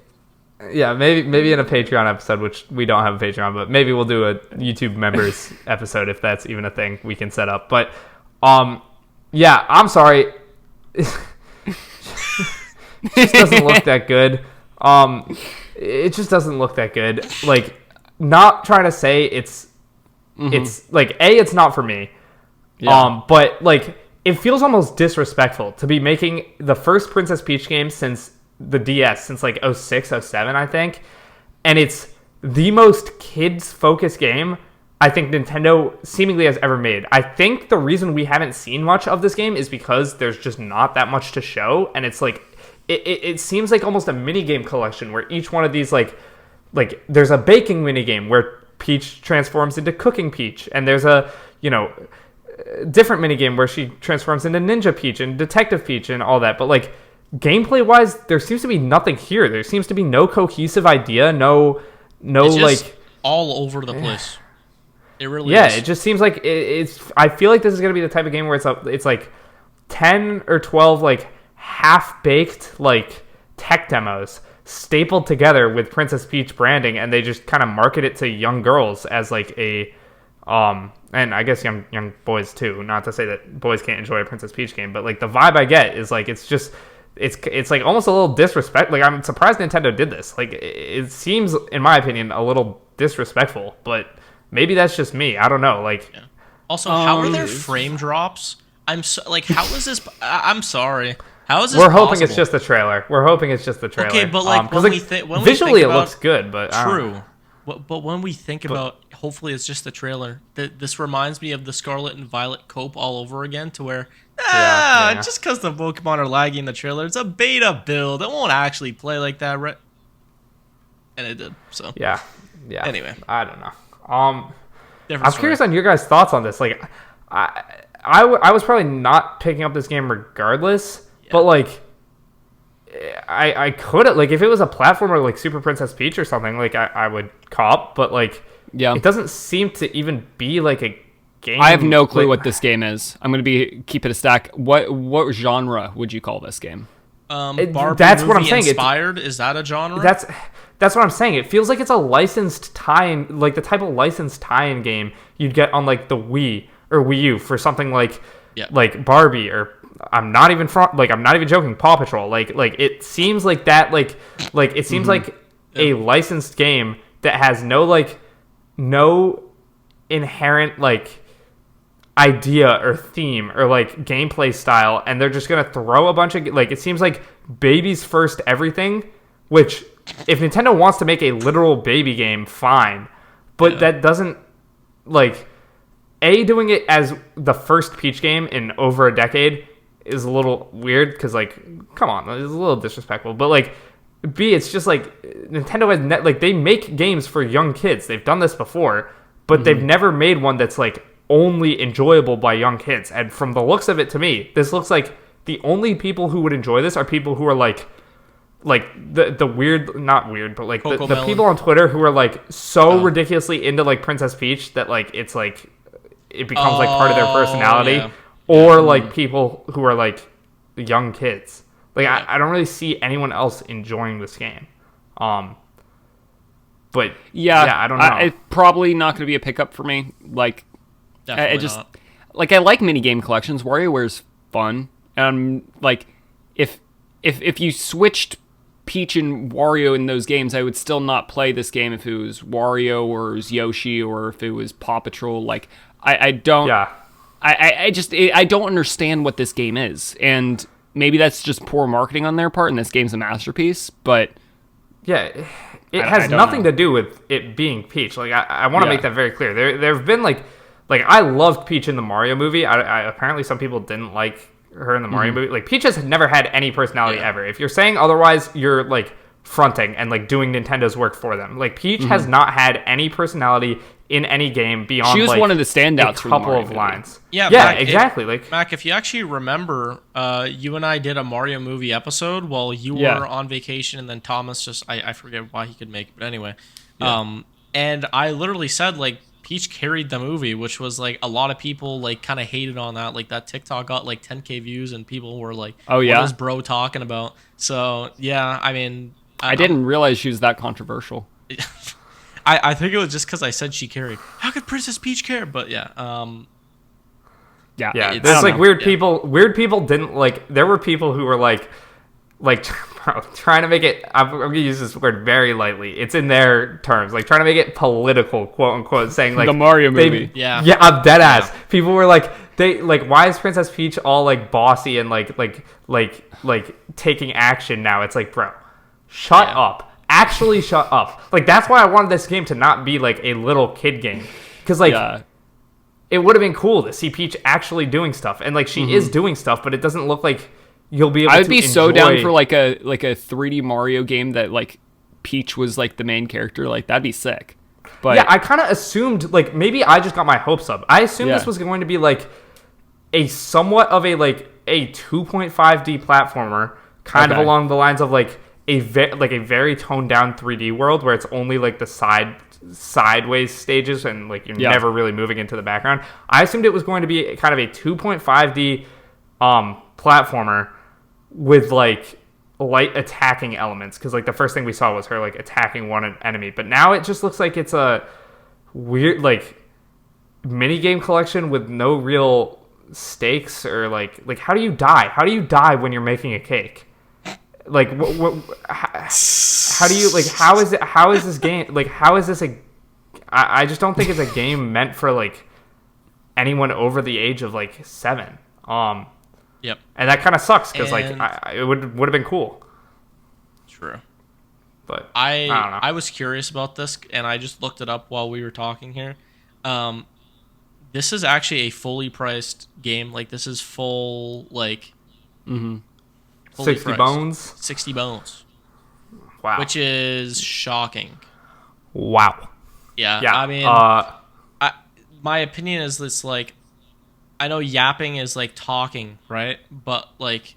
Yeah, maybe in a Patreon episode, which we don't have a Patreon, but maybe we'll do a YouTube members episode if that's even a thing we can set up. But yeah, I'm sorry. It just doesn't look that good. It just doesn't look that good. Like, not trying to say it's like it's not for me. Yeah. But like it feels almost disrespectful to be making the first Princess Peach game since the DS, since like 06, 07, I think, and it's the most kids focused game I think Nintendo seemingly has ever made. I think the reason we haven't seen much of this game is because there's just not that much to show, and it's like it seems like almost a mini game collection where each one of these like there's a baking mini game where Peach transforms into Cooking Peach, and there's a different mini game where she transforms into Ninja Peach and Detective Peach and all that. But like gameplay wise, there seems to be nothing here. There seems to be no cohesive idea, no it's just like all over the place. It really is. It just seems like it's. I feel like this is gonna be the type of game where it's like 10 or 12 like half-baked like tech demos stapled together with Princess Peach branding, and they just kind of market it to young girls as like a and I guess young boys too. Not to say that boys can't enjoy a Princess Peach game, but like the vibe I get is like it's just it's like almost a little disrespect. Like I'm surprised Nintendo did this. Like it seems, in my opinion, a little disrespectful, but maybe that's just me. I don't know. Like also, how are there frame drops? How is this? I'm sorry. How is this? We're hoping it's just the trailer. Okay, but like when visually it looks good, but true. But when we think about, hopefully it's just the trailer. This reminds me of the Scarlet and Violet cope all over again, to where just because the Pokemon are laggy in the trailer, it's a beta build. It won't actually play like that, right? And it did. So yeah. Anyway, I don't know. I'm curious on your guys' thoughts on this. Like, I was probably not picking up this game regardless, but like, I could, like, if it was a platformer like Super Princess Peach or something, like I would cop, but like, it doesn't seem to even be like a game. I have no clue what this game is. I'm gonna keep it a stack. What genre would you call this game? Barbie that's what I'm saying. Inspired? Is that a genre? That's what I'm saying. It feels like it's a licensed tie-in, like the type of licensed tie-in game you'd get on like the Wii or Wii U for something like Yeah. like Barbie, or I'm not even joking, Paw Patrol. Like it seems like that like it seems like a licensed game that has no inherent like idea or theme or like gameplay style, and they're just gonna throw a bunch of like, it seems like baby's first everything, which if Nintendo wants to make a literal baby game, fine, but that doesn't like doing it as the first Peach game in over a decade is a little weird, because like, come on, it's a little disrespectful. But like B, it's just like Nintendo has like, they make games for young kids. They've done this before, but they've never made one that's like only enjoyable by young kids. And from the looks of it, to me, this looks like the only people who would enjoy this are people who are like the weird, not weird, but like the people on Twitter who are like so ridiculously into like Princess Peach that like it's like it becomes like part of their personality, or like people who are like young kids. Like I don't really see anyone else enjoying this game. But I don't know. It's probably not going to be a pickup for me. Like, Definitely I just not. like, I like mini game collections. WarioWare's fun. Like if you switched Peach and Wario in those games, I would still not play this game if it was Wario or it was Yoshi or if it was Paw Patrol. Like I don't. Yeah. I don't understand what this game is, and maybe that's just poor marketing on their part, and this game's a masterpiece. But yeah, it has nothing to do with it being Peach. Like I want to make that very clear. There have been like I loved Peach in the Mario movie. I apparently some people didn't like her in the Mario movie. Like Peach has never had any personality ever. If you're saying otherwise, you're like fronting and like doing Nintendo's work for them. Like Peach has not had any she in any game beyond she was like, one of the standouts a from the couple Mario of movie. lines. Yeah, Mac, exactly. Mac, if you actually remember, you and I did a Mario movie episode while you were on vacation, and then Thomas just I forget why he could make it, but anyway. And I literally said like Peach carried the movie, which was like a lot of people like kind of hated on that. Like that TikTok got like 10K views, and people were like, "What is bro talking about?" So yeah, I mean, I didn't realize she was that controversial. I think it was just because I said she carried. How could Princess Peach care? But yeah. There's like weird people. Weird people didn't like. There were people who were like trying to make it. I'm gonna use this word very lightly. It's in their terms, like trying to make it political, quote unquote, saying like the Mario movie. I'm dead ass. People were like, why is Princess Peach all like bossy and like taking action now? It's like, bro, shut up. Actually shut up. Like that's why I wanted this game to not be like a little kid game, because like it would have been cool to see Peach actually doing stuff, and like she is doing stuff, but it doesn't look like you'll be able to. I would be enjoy. so down for like a 3D Mario game that like Peach was like the main character. Like that'd be sick. But yeah, I kind of assumed like maybe I just got my hopes up. I assumed this was going to be like a somewhat of a like a 2.5D platformer, kind of along the lines of like a very toned down 3D world where it's only like the sideways stages and like you're never really moving into the background. I assumed it was going to be kind of a 2.5D platformer with like light attacking elements, because like the first thing we saw was her like attacking one enemy, but now it just looks like it's a weird like mini game collection with no real stakes, or like how do you die when you're making a cake? Like how do you like how is this game like how is this I just don't think it's a game meant for like anyone over the age of like 7. Yep. And that kind of sucks, because like it would have been cool. True. But I don't know. I was curious about this, and I just looked it up while we were talking here. This is actually a fully priced game. Like this is full like. 60 priced. bones. 60 bones. Wow. Which is shocking. Wow. Yeah. I mean, my opinion is this, like, I know yapping is like talking, right? But like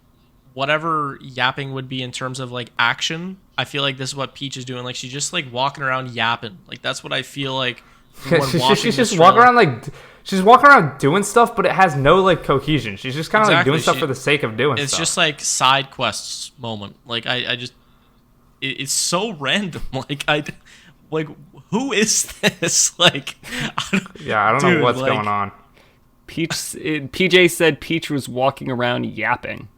whatever yapping would be in terms of like action, I feel like this is what Peach is doing. Like she's just like walking around yapping. Like that's what I feel like when watching she's this just walking trailer. around like she's walking around doing stuff, but it has no like cohesion. She's just kind of like doing stuff for the sake of doing stuff. It's just like side quests moment. Like I just it's so random. Like who is this? Like I don't know what's going on. PJ said Peach was walking around yapping.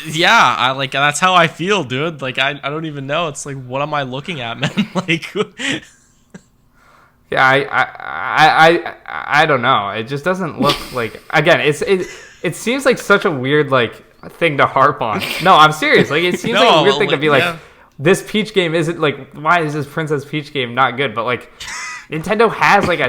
Yeah, that's how I feel, dude. Like I don't even know. It's like, what am I looking at, man? Like, yeah, I don't know. It just doesn't look like. Again, it seems like such a weird like thing to harp on. No, I'm serious. Like it seems like a weird thing to be like. This Peach game isn't like. Why is this Princess Peach game not good? But like, Nintendo has like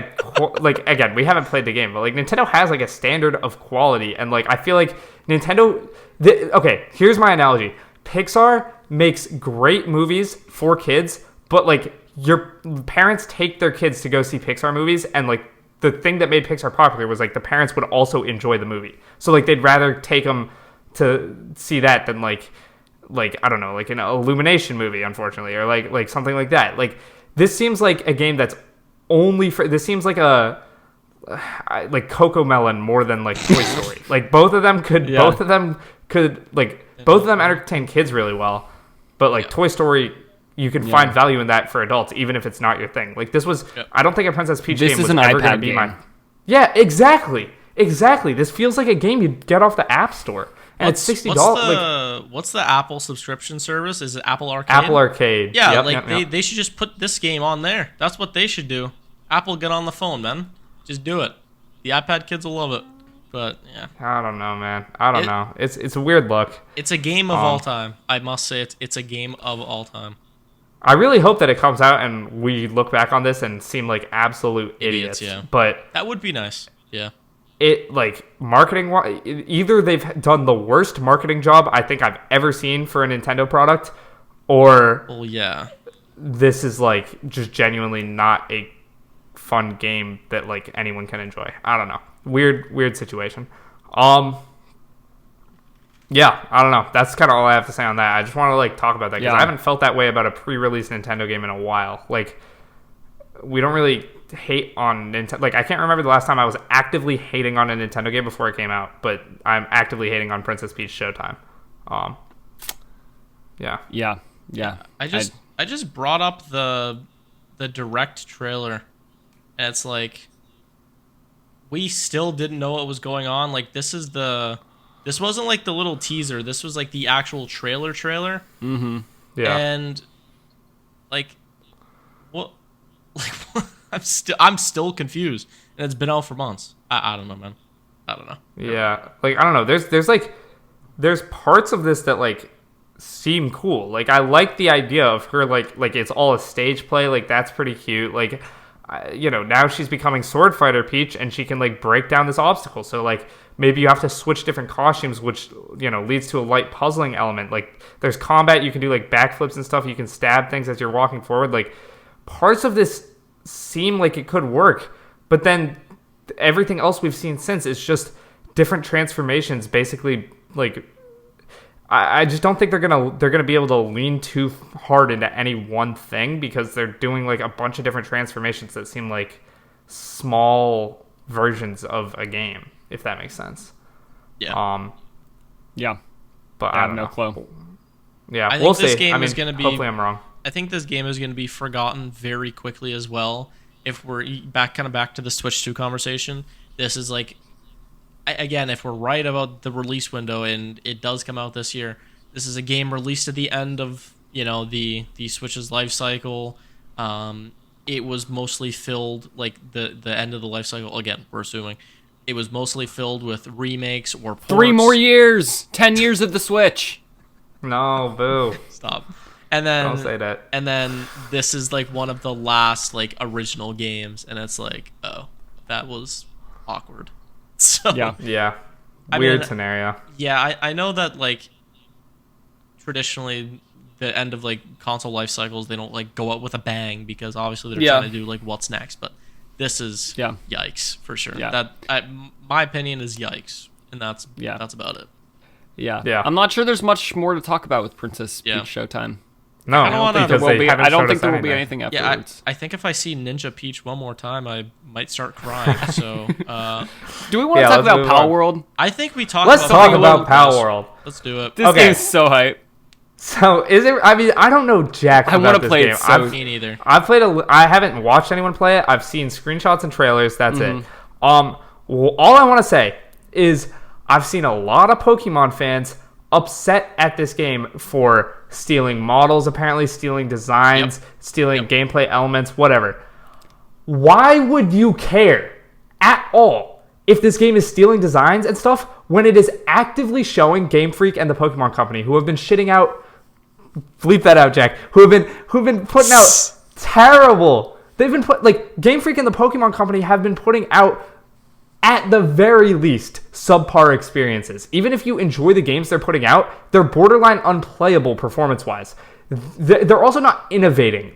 again, we haven't played the game, but like Nintendo has like a standard of quality, and like I feel like Nintendo. Okay, here's my analogy. Pixar makes great movies for kids, but like your parents take their kids to go see Pixar movies, and like the thing that made Pixar popular was like the parents would also enjoy the movie. So like they'd rather take them to see that than like I don't know, like an Illumination movie, unfortunately, or like something like that. Like this seems like a game that's only for. This seems like a like Coco Melon more than like Toy Story. Like both of them could entertain kids really well, but like Toy Story, you can find value in that for adults, even if it's not your thing. Like this was, I don't think a Princess Peach game was ever going to be mine. Yeah, exactly. This feels like a game you'd get off the App Store, and it's $60. What's the Apple subscription service? Is it Apple Arcade? Apple Arcade. Yeah, they should just put this game on there. That's what they should do. Apple, get on the phone, man. Just do it. The iPad kids will love it. But yeah, I don't know, man. I don't know. It's a weird look. It's a game of all time. I must say it's a game of all time. I really hope that it comes out and we look back on this and seem like absolute idiots. Yeah. But that would be nice. Yeah. It like marketing. Either they've done the worst marketing job I think I've ever seen for a Nintendo product, or this is like just genuinely not a fun game that like anyone can enjoy. I don't know. Weird situation. Yeah, I don't know. That's kind of all I have to say on that. I just want to like talk about that because I haven't felt that way about a pre-release Nintendo game in a while. Like, we don't really hate on Nintendo. Like, I can't remember the last time I was actively hating on a Nintendo game before it came out, but I'm actively hating on Princess Peach Showtime. Yeah. I just brought up the Direct trailer, and it's like, we still didn't know what was going on. Like, this wasn't like the little teaser. This was like the actual trailer. Mm-hmm. Yeah. And like, what? Like, I'm still confused, and it's been out for months. I don't know, man. I don't know. Yeah. Like, I don't know. There's parts of this that like seem cool. Like, I like the idea of her like it's all a stage play. Like, that's pretty cute. Like, now she's becoming Sword Fighter Peach, and she can like break down this obstacle. So like maybe you have to switch different costumes, which leads to a light puzzling element. Like there's combat, you can do like backflips and stuff. You can stab things as you're walking forward. Like parts of this seem like it could work, but then everything else we've seen since is just different transformations. Basically, like I just don't think they're gonna be able to lean too hard into any one thing because they're doing like a bunch of different transformations that seem like small versions of a game, if that makes sense. Yeah. Yeah. But I have no clue. Yeah, I think we'll this see. game is gonna be. Hopefully, I'm wrong. I think this game is gonna be forgotten very quickly as well. If we're back to the Switch 2 conversation, this is like. Again, if we're right about the release window and it does come out this year, this is a game released at the end of the Switch's life cycle. It was mostly filled like the end of the life cycle. Again, we're assuming it was mostly filled with remakes or ports. 3 more years, 10 years of the Switch. No, boo. Stop. And then Don't say that. And then this is like one of the last like original games, and it's like, oh, that was awkward. So yeah, weird scenario. Yeah, I know that like traditionally the end of like console life cycles, they don't like go out with a bang because obviously they're trying to do like what's next. But this is yikes for sure. Yeah. My opinion is yikes, and that's about it. Yeah. I'm not sure there's much more to talk about with Princess Peach Showtime. No, I don't think there will be anything afterwards. I think if I see Ninja Peach one more time, I might start crying. So, do we want to talk about Palworld? I think we talk. Let's talk about Palworld. Let's do it. This game's so hype. So is it? I mean, I don't know jack about this game. Me neither. I haven't watched anyone play it. I've seen screenshots and trailers. That's it. all I want to say is I've seen a lot of Pokemon fans upset at this game for stealing models, apparently stealing designs, stealing gameplay elements, whatever. Why would you care at all if this game is stealing designs and stuff when it is actively showing Game Freak and the Pokemon Company, who have been shitting out, bleep that out, Jack, who have been putting out terrible. They've been Game Freak and the Pokemon Company have been putting out, at the very least, subpar experiences. Even if you enjoy the games they're putting out, they're borderline unplayable performance-wise. They're also not innovating,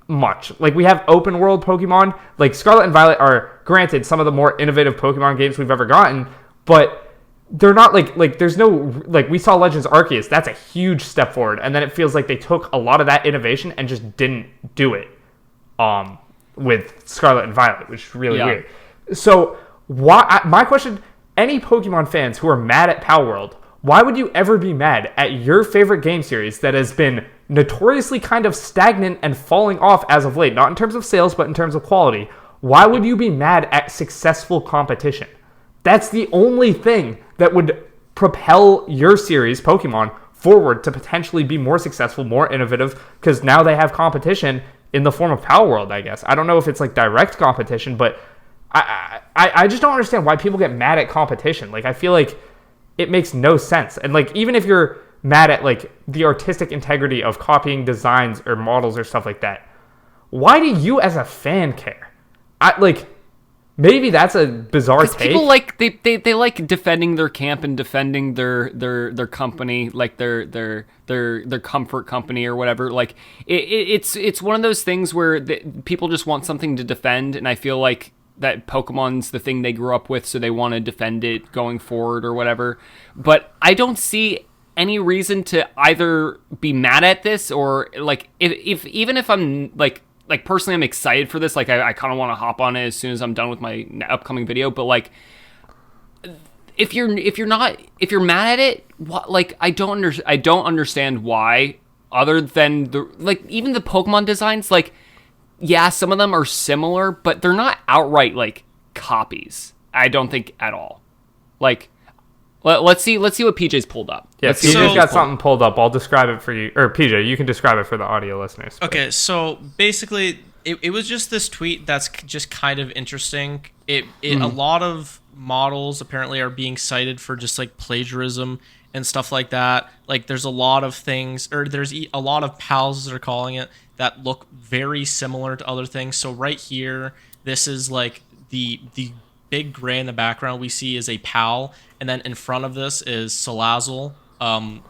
much. We have open world Pokemon. Scarlet and Violet are, granted, some of the more innovative Pokemon games we've ever gotten, but they're not there's no, we saw Legends Arceus. That's a huge step forward. And then it feels like they took a lot of that innovation and just didn't do it with Scarlet and Violet, which is really weird. So, my question, any Pokemon fans who are mad at Palworld, why would you ever be mad at your favorite game series that has been notoriously kind of stagnant and falling off as of late, not in terms of sales, but in terms of quality? Why would you be mad at successful competition? That's the only thing that would propel your series, Pokemon, forward to potentially be more successful, more innovative, because now they have competition in the form of Palworld, I guess. I don't know if it's direct competition, but I just don't understand why people get mad at competition. I feel like it makes no sense. And even if you're mad at the artistic integrity of copying designs or models or stuff like that, why do you as a fan care? Maybe that's a bizarre take. People they like defending their camp and defending their company, their comfort company or whatever. It's one of those things where people just want something to defend, and I feel like that Pokemon's the thing they grew up with, so they want to defend it going forward or whatever. But I don't see any reason to either be mad at this or if I'm personally I'm excited for this. I kind of want to hop on it as soon as I'm done with my upcoming video. But if you're mad at it, I don't understand why, other than even the Pokemon designs. Yeah, some of them are similar, but they're not outright copies. I don't think at all. Let's see what PJ's pulled up. Yeah, PJ's got something pulled up. I'll describe it for you, or PJ, you can describe it for the audio listeners. Okay, so basically, it was just this tweet that's just kind of interesting. A lot of models apparently are being cited for just plagiarism and stuff like that. There's a lot of things, or there's a lot of pals, as they're calling it, that look very similar to other things. So right here, this is the big gray in the background we see is a PAL, and then in front of this is Salazzle.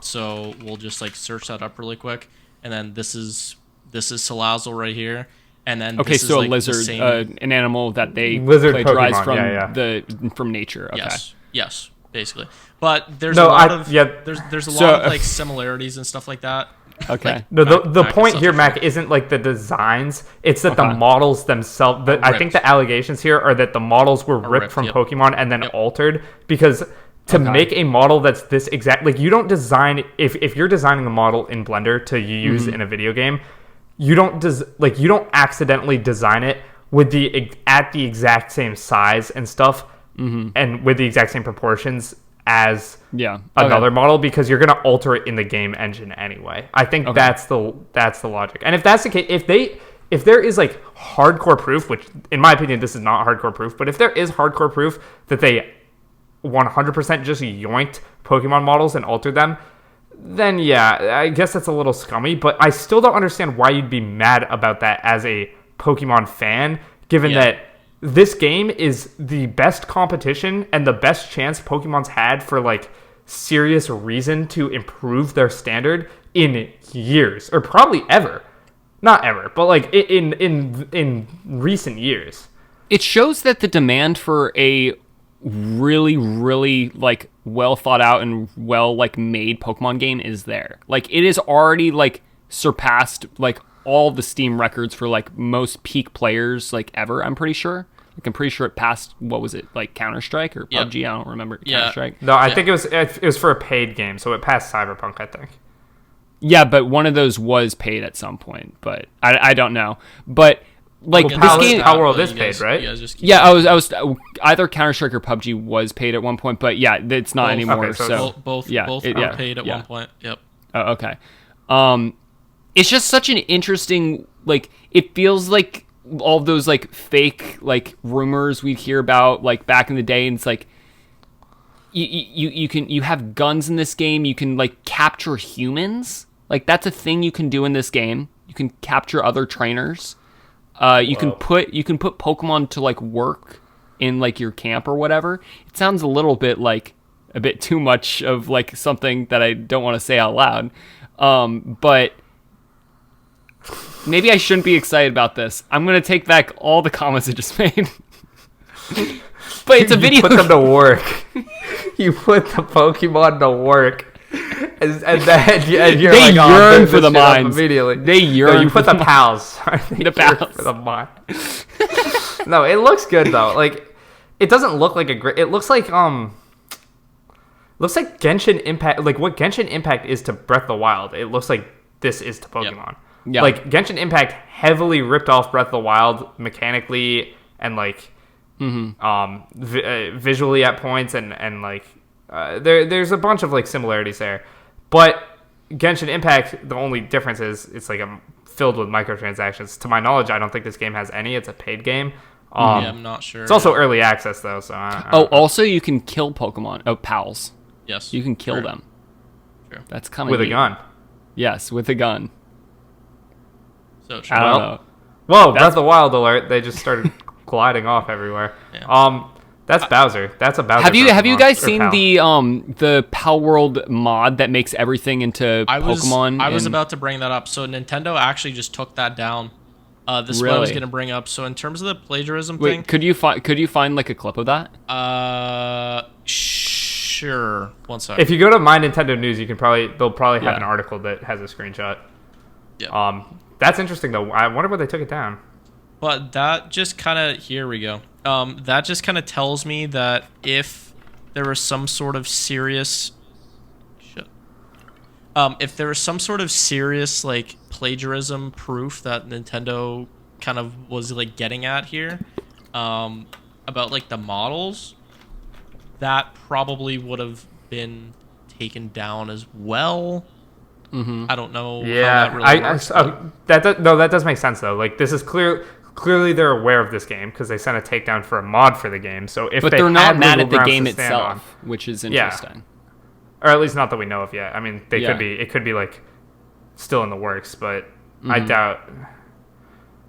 So we'll just search that up really quick, and then this is Salazzle right here, and then this so is, a lizard, an animal that they plagiarize Pokemon, from nature. Okay. Yes, basically. But there's a lot of similarities and stuff like that. Okay. The point here, Mac, isn't the designs. It's that the models themselves. I think the allegations here are that the models were ripped from Pokemon and then altered, because to make a model that's this exact, you don't design, if you're designing a model in Blender to use in a video game, you don't you don't accidentally design it with at the exact same size and stuff, and with the exact same proportions as another model, because you're going to alter it in the game engine anyway. I think that's the logic. And if that's the case, if there is hardcore proof, which in my opinion this is not hardcore proof, but if there is hardcore proof that they 100% just yoinked Pokemon models and altered them, then yeah, I guess that's a little scummy. But I still don't understand why you'd be mad about that as a Pokemon fan, given that this game is the best competition and the best chance Pokemon's had for serious reason to improve their standard in years, or probably ever. Not ever, but in recent years. It shows that the demand for a really, really well thought out and well made Pokemon game is there. It is already surpassed all the Steam records for most peak players ever. I'm pretty sure. I'm pretty sure it passed, what was it, Counter-Strike or PUBG? I don't remember. Counter-Strike. No, I think it was for a paid game, so it passed Cyberpunk, I think. Yeah, but one of those was paid at some point, but I don't know. But like Well, this game. Palworld is You paid, guys- right? you guys just keep- Yeah, I was either Counter-Strike or PUBG was paid at one point, but yeah, it's not Both. anymore. Okay, so so both yeah, are paid at one point. Yep. Oh, okay. It's just such an interesting, like, it feels like all those like fake like rumors we'd hear about like back in the day, and it's like you have guns in this game. You can like capture humans. Like that's a thing you can do in this game. You can capture other trainers. You can put Pokemon to like work in like your camp or whatever. It sounds a little bit like a bit too much of like something that I don't want to say out loud. But maybe I shouldn't be excited about this. I'm gonna take back all the comments I just made. But it's a video. You put them to work. You put the Pokemon to work. And then you're They like, oh, yearn this for the shit up mines. immediately. They yearn No, you for put the the pals. They The yearn pals. for the mine. No, it looks good though. Like, it doesn't look like a great. It looks like Genshin Impact. Like what Genshin Impact is to Breath of the Wild. It looks like this is to Pokemon. Yeah. Like Genshin Impact heavily ripped off Breath of the Wild mechanically and like visually at points and like there's a bunch of like similarities there, but Genshin Impact, the only difference is it's like filled with microtransactions. To my knowledge, I don't think this game has any. It's a paid game. Yeah, I'm not sure. It's also early access though, so Also you can kill Pokemon. Oh, pals. Yes. You can kill Sure. them. Sure. That's coming with a gun. Yes, with a gun. So I sure. don't Well, know. Whoa, Breath of the Wild alert! They just started gliding off everywhere. Yeah. That's Bowser. That's a Bowser. Have you Pokemon, guys or seen pal. the Palworld mod that makes everything into Pokemon? I was and- about to bring that up. So Nintendo actually just took that down. This is what I was Really? going to bring up. So in terms of the plagiarism thing, Wait, could you find like a clip of that? sure. One sec. If you go to My Nintendo News, they'll probably have Yeah. an article that has a screenshot. Yeah. That's interesting though. I wonder why they took it down. But that just kind of, here we go. That just kind of tells me that if there was some sort of serious, if there was some sort of serious like plagiarism proof that Nintendo kind of was like getting at here, about like the models, that probably would have been taken down as well. I don't know. Yeah, how that really works, but- that does make sense though. Like this is clearly they're aware of this game because they sent a takedown for a mod for the game. So if But they they're not had mad legal at the grounds game to stand itself, which is Yeah. interesting. or at least not that we know of yet. I mean, Yeah. it could be like still in the works, but I doubt.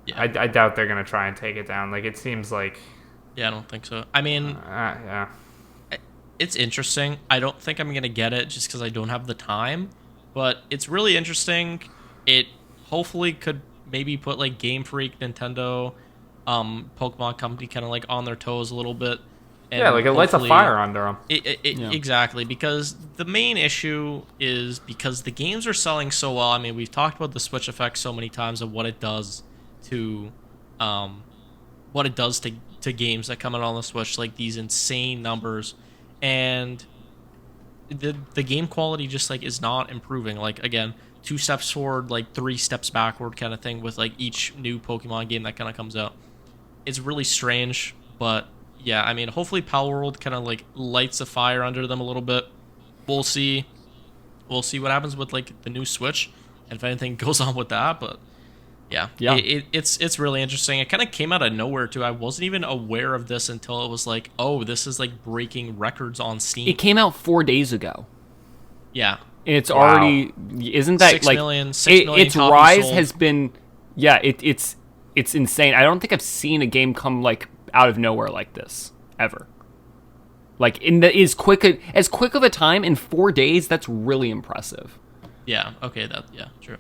Yeah. I doubt they're gonna try and take it down. Like it seems like. Yeah, I don't think so. I mean, Yeah. it's interesting. I don't think I'm gonna get it just because I don't have the time, but it's really interesting. It hopefully could maybe put like Game Freak, Nintendo, Pokemon Company kind of like on their toes a little bit. And Yeah, like it lights a hopefully- fire under them. Yeah. Exactly, because the main issue is because the games are selling so well. I mean, we've talked about the Switch effect so many times of what it does to games that come out on the Switch, like these insane numbers, and the game quality just like is not improving. Like again, 2 steps forward, like 3 steps backward kind of thing with like each new Pokemon game that kind of comes out. It's really strange, but yeah, I mean, hopefully Palworld kind of like lights a fire under them a little bit. We'll see what happens with like the new Switch and if anything goes on with that, but yeah. It's really interesting. It kind of came out of nowhere too. I wasn't even aware of this until it was like, oh, this is like breaking records on Steam. It came out 4 days ago. Yeah. And it's Wow. already, isn't that 6 like million its copies rise sold. has been, yeah, it's insane. I don't think I've seen a game come like out of nowhere like this ever. Like as quick of a time in 4 days. That's really impressive. Yeah. Okay. True.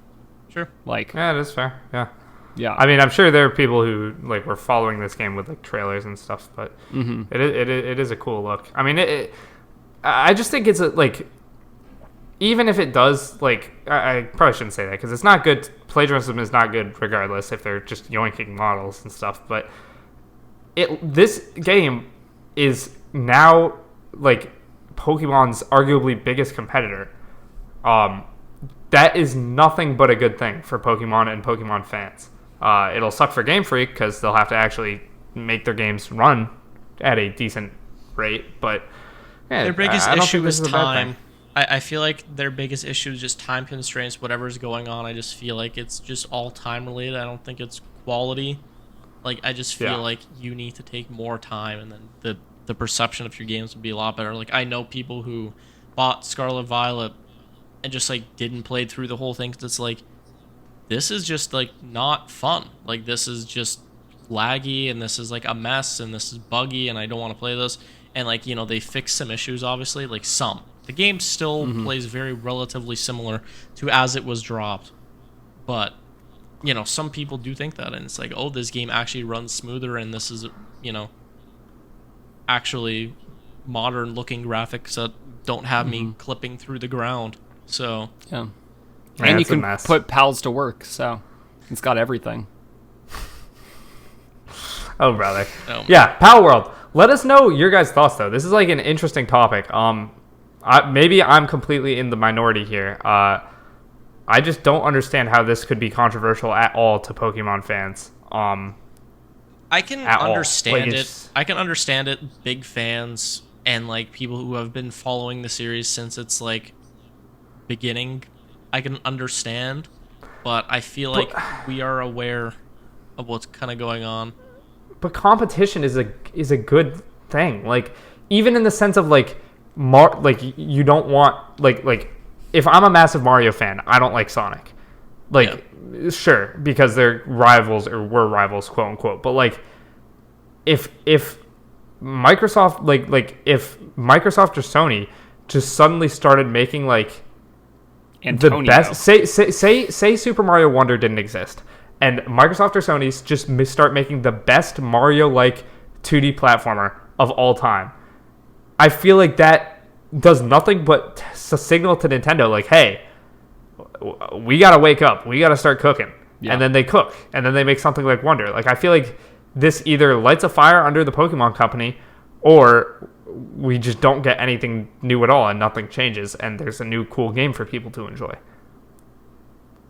Sure. Like, Yeah, that's fair. Yeah. yeah, I mean, I'm sure there are people who like were following this game with like trailers and stuff, but it is a cool look. I mean, I just think it's like, even if it does, like, I probably shouldn't say that because it's not good. Plagiarism is not good regardless if they're just yoinking models and stuff. But this game is now like Pokemon's arguably biggest competitor. That is nothing but a good thing for Pokemon and Pokemon fans. It'll suck for Game Freak because they'll have to actually make their games run at a decent rate. But yeah, their biggest I don't issue think this is a bad thing. time. I feel like their biggest issue is just time constraints. Whatever's going on, I just feel like it's just all time related. I don't think it's quality. Like, I just feel like you need to take more time, and then the perception of your games would be a lot better. Like, I know people who bought Scarlet Violet and just, like, didn't play through the whole thing, 'cause it's like, this is just, like, not fun. Like, this is just laggy, and this is, like, a mess, and this is buggy, and I don't want to play this. And, like, they fixed some issues, obviously, like, some. The game still plays very relatively similar to as it was dropped. But, some people do think that, and it's like, oh, this game actually runs smoother, and this is, actually modern-looking graphics that don't have me clipping through the ground. So, Yeah. Man, And you it's a can mess. put pals to work, so it's got everything. Oh, brother. Oh. Yeah, Palworld. Let us know your guys' thoughts, though. This is like an interesting topic. Maybe I'm completely in the minority here. I just don't understand how this could be controversial at all to Pokemon fans. I can At all. understand Like, it. it's- I can understand it. Big fans and like people who have been following the series since its like beginning, I can understand. But I feel like we are aware of what's kind of going on. But competition is a good thing. Like, even in the sense of like, you don't want like if I'm a massive Mario fan, I don't like Sonic. Like, sure, because they're rivals or were rivals, quote unquote. But like, if Microsoft if Microsoft or Sony just suddenly started making like Antonio. the best, say Super Mario Wonder didn't exist, and Microsoft or Sony just start making the best Mario like 2D platformer of all time, I feel like that does nothing but signal to Nintendo like, hey, we gotta wake up, we gotta start cooking. And then they cook, and then they make something like Wonder. Like, I feel like this either lights a fire under the Pokemon Company, or we just don't get anything new at all, and nothing changes, and there's a new cool game for people to enjoy.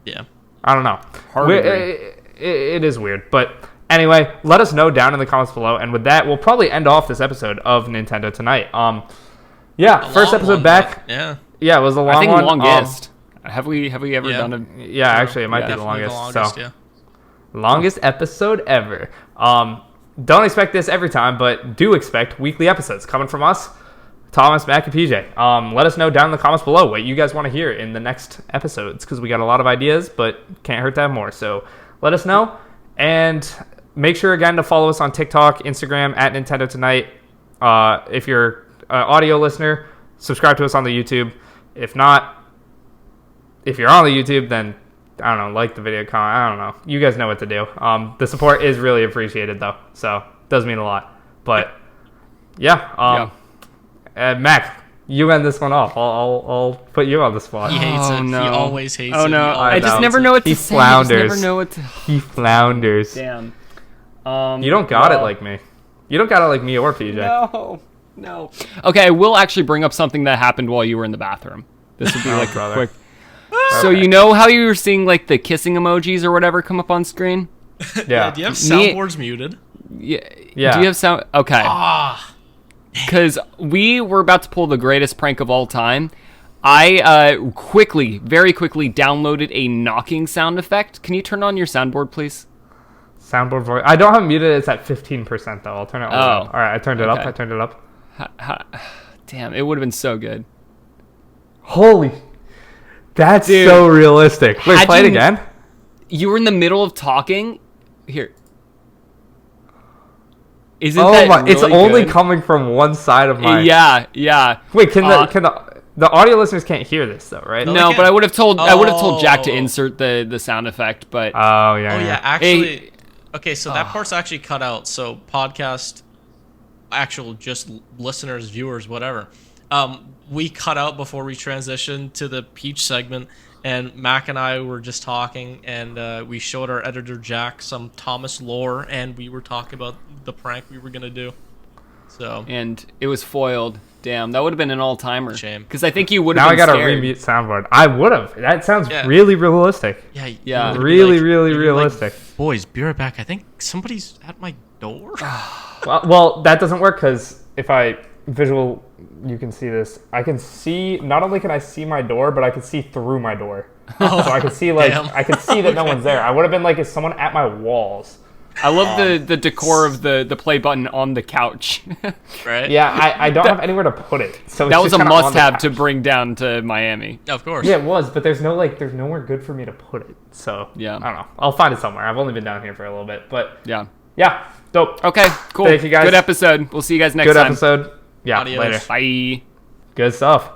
Yeah. I don't know. Hard to agree. It is weird, but anyway, let us know down in the comments below. And with that, we'll probably end off this episode of Nintendo Tonight. A first long episode one, back. but yeah. Yeah, it was a long I think one. longest. Have we ever done a? Yeah, actually, it might be the Definitely longest. So yeah. longest episode ever. Don't expect this every time, but do expect weekly episodes coming from us, Thomas, Mac, and PJ. Let us know down in the comments below what you guys want to hear in the next episodes, because we got a lot of ideas, but can't hurt to have more. So let us know, and make sure again to follow us on TikTok, Instagram at Nintendo Tonight. If you're an audio listener, subscribe to us on the YouTube. If not, if you're on the YouTube, then I don't know, like the video, comment. I don't know. You guys know what to do. The support is really appreciated, though, so it does mean a lot. But yeah, Mac, you end this one off. I'll put you on the spot. He hates it. No. He always hates it. Oh no! He I always just hates never it. know what to He say. I just flounders. never know what to. He flounders. Damn. You don't got it like me. You don't got it like me or PJ. No. Okay, I will actually bring up something that happened while you were in the bathroom. This would be like a brother. quick. So you know how you were seeing like the kissing emojis or whatever come up on screen? Yeah. Do you have soundboards muted? Yeah. Yeah. Do you have sound? Okay. Ah. Because we were about to pull the greatest prank of all time. I very quickly downloaded a knocking sound effect. Can you turn on your soundboard, please? Soundboard voice. I don't have it muted. It's at 15% though. I'll turn it up. All right, I turned it up. Okay. I turned it up. Damn, it would have been so good. Holy, that's Dude. so realistic. Wait, Had play it you- again. You were in the middle of talking. Here. Isn't Oh that my! It's really only good? coming from one side of my. Yeah. Wait, can the audio listeners can't hear this though, right? No, No, they but I can't. would have told Jack to Oh. insert the sound effect, but Oh yeah. Oh yeah. yeah, actually. Hey. Okay, so that part's actually cut out. So podcast, actual just listeners, viewers, whatever. We cut out before we transitioned to the Peach segment, and Mac and I were just talking, and we showed our editor Jack some Thomas lore, and we were talking about the prank we were gonna do. So and it was foiled. Damn, that would have been an all-timer. Shame. Because I think you would have Now been I gotta scared. remute soundboard. I would have. That sounds Yeah. really realistic. yeah, Yeah. you'd be Really, like- really you'd be realistic. Like, boys, be right back. I think somebody's at my door. Well, that doesn't work because if I visual, you can see this. I can see. Not only can I see my door, but I can see through my door. So I can see Damn. I can see that no one's there. I would have been like, is someone at my walls? I love the decor of the play button on the couch. Right? Yeah, I don't have anywhere to put it. So it's That was just a kinda on the must-have to couch. bring down to Miami. Of course. Yeah, it was, but there's nowhere good for me to put it. So Yeah. I don't know. I'll find it somewhere. I've only been down here for a little bit, but Yeah. yeah, dope. Okay, cool. Thank you, guys. Good episode. We'll see you guys next Good time. episode. Yeah, Adios. later. Bye. Good stuff.